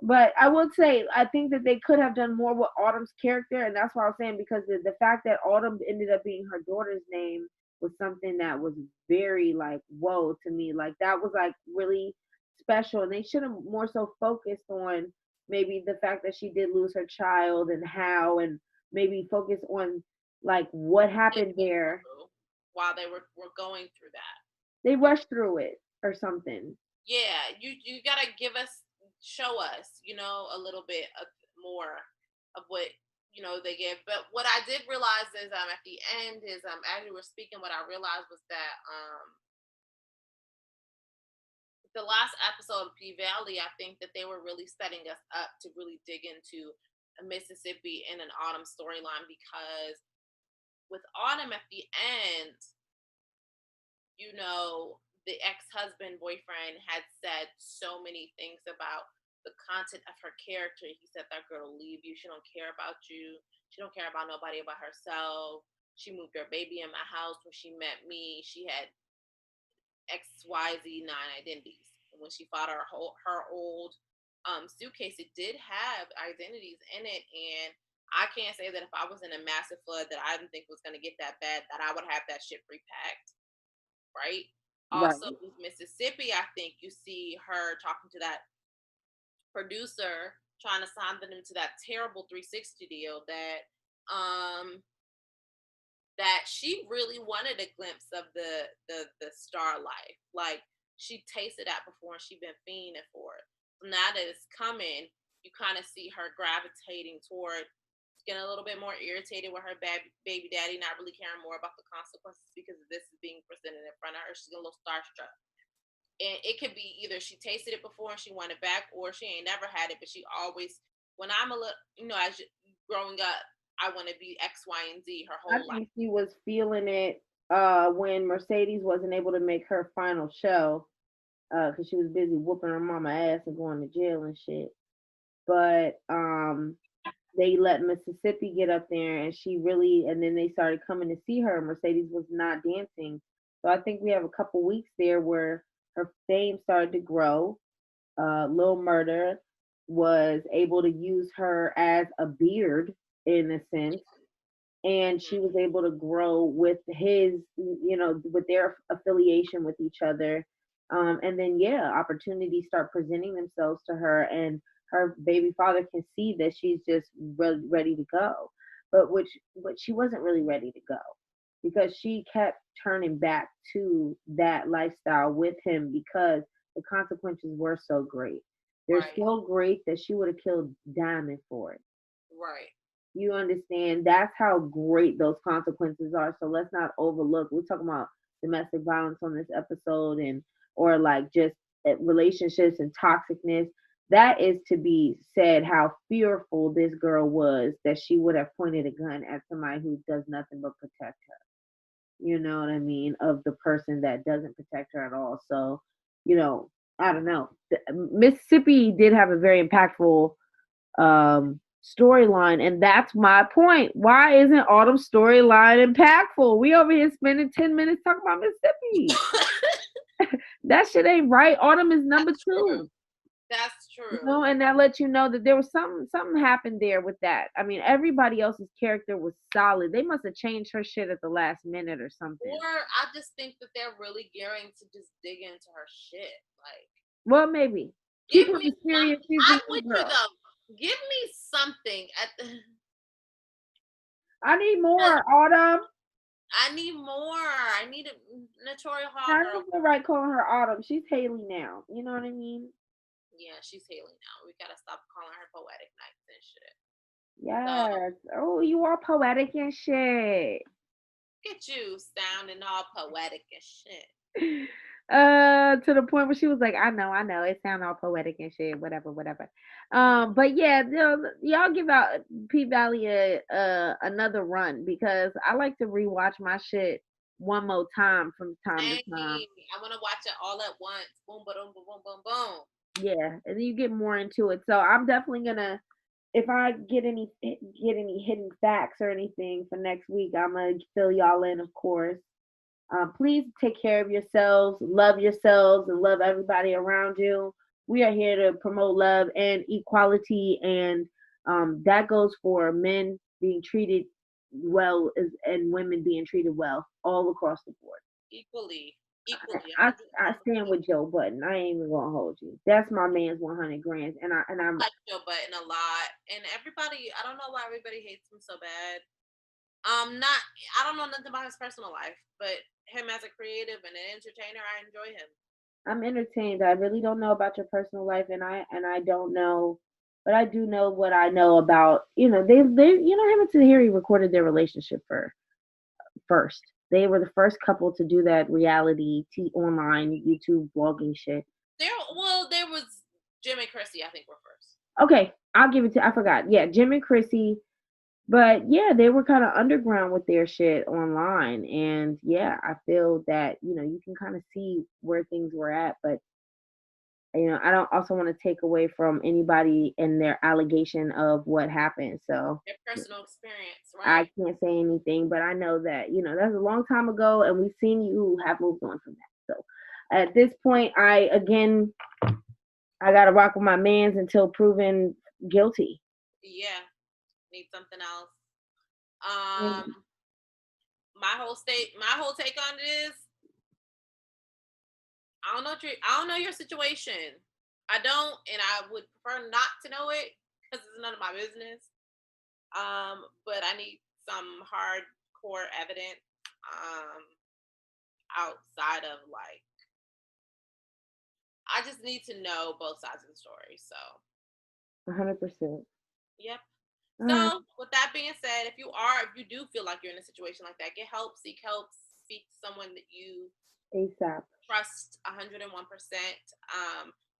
But I would say I think that they could have done more with Autumn's character, and that's what I was saying because the fact that Autumn ended up being her daughter's name was something that was very like whoa to me. Like that was like really special, and they should have more so focused on maybe the fact that she did lose her child and how, and maybe focus on like what It happened went there. through while they were going through that. They You rushed through it or something. Yeah, you gotta show us, a little bit of more of what they give. But what I did realize is at the end is as you were speaking, what I realized was that the last episode of P Valley, I think that they were really setting us up to really dig into a Mississippi and an Autumn storyline because with Autumn at the end, the ex-husband boyfriend had said so many things about the content of her character. He said that girl will leave you. She don't care about you. She don't care about nobody but herself. She moved her baby in my house when she met me. She had XYZ 9 identities. And when she fought her old suitcase, it did have identities in it. And I can't say that if I was in a massive flood that I didn't think was going to get that bad, that I would have that shit repacked, right? Right. Also, with Mississippi, I think you see her talking to that producer, trying to sign them into that terrible 360 deal that she really wanted a glimpse of the star life. Like she tasted that before and she'd been fiending for it. So now that it's coming, you kind of see her gravitating toward getting a little bit more irritated with her baby daddy, not really caring more about the consequences because this is being presented in front of her. She's a little starstruck. And it could be either she tasted it before and she wanted it back, or she ain't never had it, but she always, when I'm a little, growing up, I want to be X, Y, and Z her I whole life. think she was feeling it when Mercedes wasn't able to make her final show, because she was busy whooping her mama ass and going to jail and shit. But they let Mississippi get up there, and she really, and then they started coming to see her. Mercedes was not dancing, so I think we have a couple weeks there where her fame started to grow. Lil Murder was able to use her as a beard in a sense, and she was Mm-hmm. able to grow with his, with their affiliation with each other. And then yeah, opportunities start presenting themselves to her, and her baby father can see that she's just ready to go, but she wasn't really ready to go because she kept turning back to that lifestyle with him because the consequences were so great. They're Right. so great that she would have killed Diamond for it. Right. You understand? That's how great those consequences are. So let's not overlook. We're talking about domestic violence on this episode, and or like just relationships and toxicness. That is to be said how fearful this girl was that she would have pointed a gun at somebody who does nothing but protect her. You know what I mean? Of the person that doesn't protect her at all. So, you know, I don't know. Mississippi did have a very impactful storyline, and that's my point. Why isn't Autumn's storyline impactful? We over here spending 10 minutes talking about Mississippi. That shit ain't right. Autumn is number That's true. two. That's You true. know, and that lets you know that there was something happened there with that. I mean, everybody else's character was solid. They must have changed her shit at the last minute or something. Or I just think that they're really gearing to just dig into her shit. Like, Well, maybe. Keep give her me some. mysterious. She's I'm the new with you girl. though. Give me something at the. I need more, Autumn. I need more. I need a Notorious Hall I girl. don't feel right calling her Autumn. She's Haley now. You know what I mean? Yeah, she's Haley now. We gotta stop calling her poetic nights and shit. So Yes. Oh, you are poetic and shit. get you sounding all poetic and shit. To the point where she was like, I know, it sound all poetic and shit, whatever, whatever. Mm. But yeah, y'all give out P Valley another run because I like to rewatch my shit one more time from time to time. Dang, I want to watch it all at once. Boom, boom, boom, boom, boom, boom. Yeah, and then you get more into it. So I'm definitely gonna, if I get any hidden facts or anything for next week, I'm gonna fill y'all in, of course. Please take care of yourselves, and love everybody around you. We are here to promote love and equality, and that goes for men being treated well and women being treated well all across the board. Equally, equally, I 100%. stand with Joe Budden. I ain't even gonna hold you. That's my man's 100 grand, and I'm Like Joe Button a lot, and everybody. I don't know why everybody hates him so bad. Not. I don't know nothing about his personal life, but him as a creative and an entertainer, I enjoy him. I'm entertained. I really don't know about your personal life, and I don't know, but I do know what I know about. Him and Tahiri recorded their relationship first. They were the first couple to do that reality online YouTube blogging shit. There was Jim and Chrissy. I think were first. Okay, I'll give it to. I forgot. Yeah, Jim and Chrissy. But yeah, they were kind of underground with their shit online, and yeah, I feel that you can kind of see where things were at, but I don't also want to take away from anybody and their allegation of what happened. So Their personal experience, I right? can't say anything, but I know that, that's a long time ago and we've seen you have moved on from that. So at this point, I got to rock with my mans until proven guilty. Yeah. Need something else. And Um, my whole take on it is I don't know your situation. I don't, and I would prefer not to know it because it's none of my business. But I need some hardcore evidence um outside of like I just need to know both sides of the story. So 100%. yep. All right. So with that being said, if you do feel like you're in a situation like that, get help, seek help, speak to someone that you ASAP. trust 101%.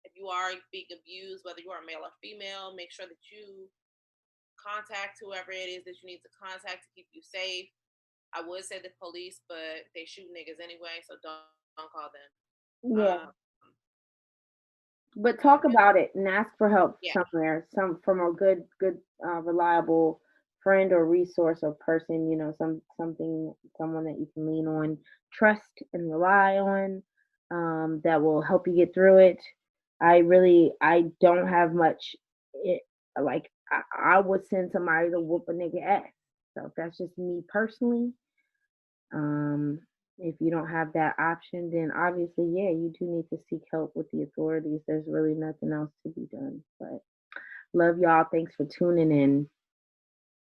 If you are being abused, whether you are male or female, make sure that you contact whoever it is that you need to contact to keep you safe. I would say the police, but they shoot niggas anyway, so don't call them. Yeah. Um, But but talk about it and ask for help yeah, somewhere, some from a good, reliable friend or resource or person, someone that you can lean on, trust and rely on, that will help you get through it. I don't have much. It, like I would send somebody to whoop a nigga ass. So that's just me personally. Um, if you don't have that option, then obviously, yeah, you do need to seek help with the authorities. There's really nothing else to be done. But love y'all. Thanks for tuning in.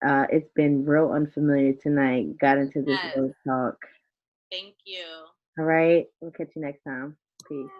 It's been real unfamiliar tonight. Got into this yes, real talk. thank you. All right. We'll catch you next time. Peace.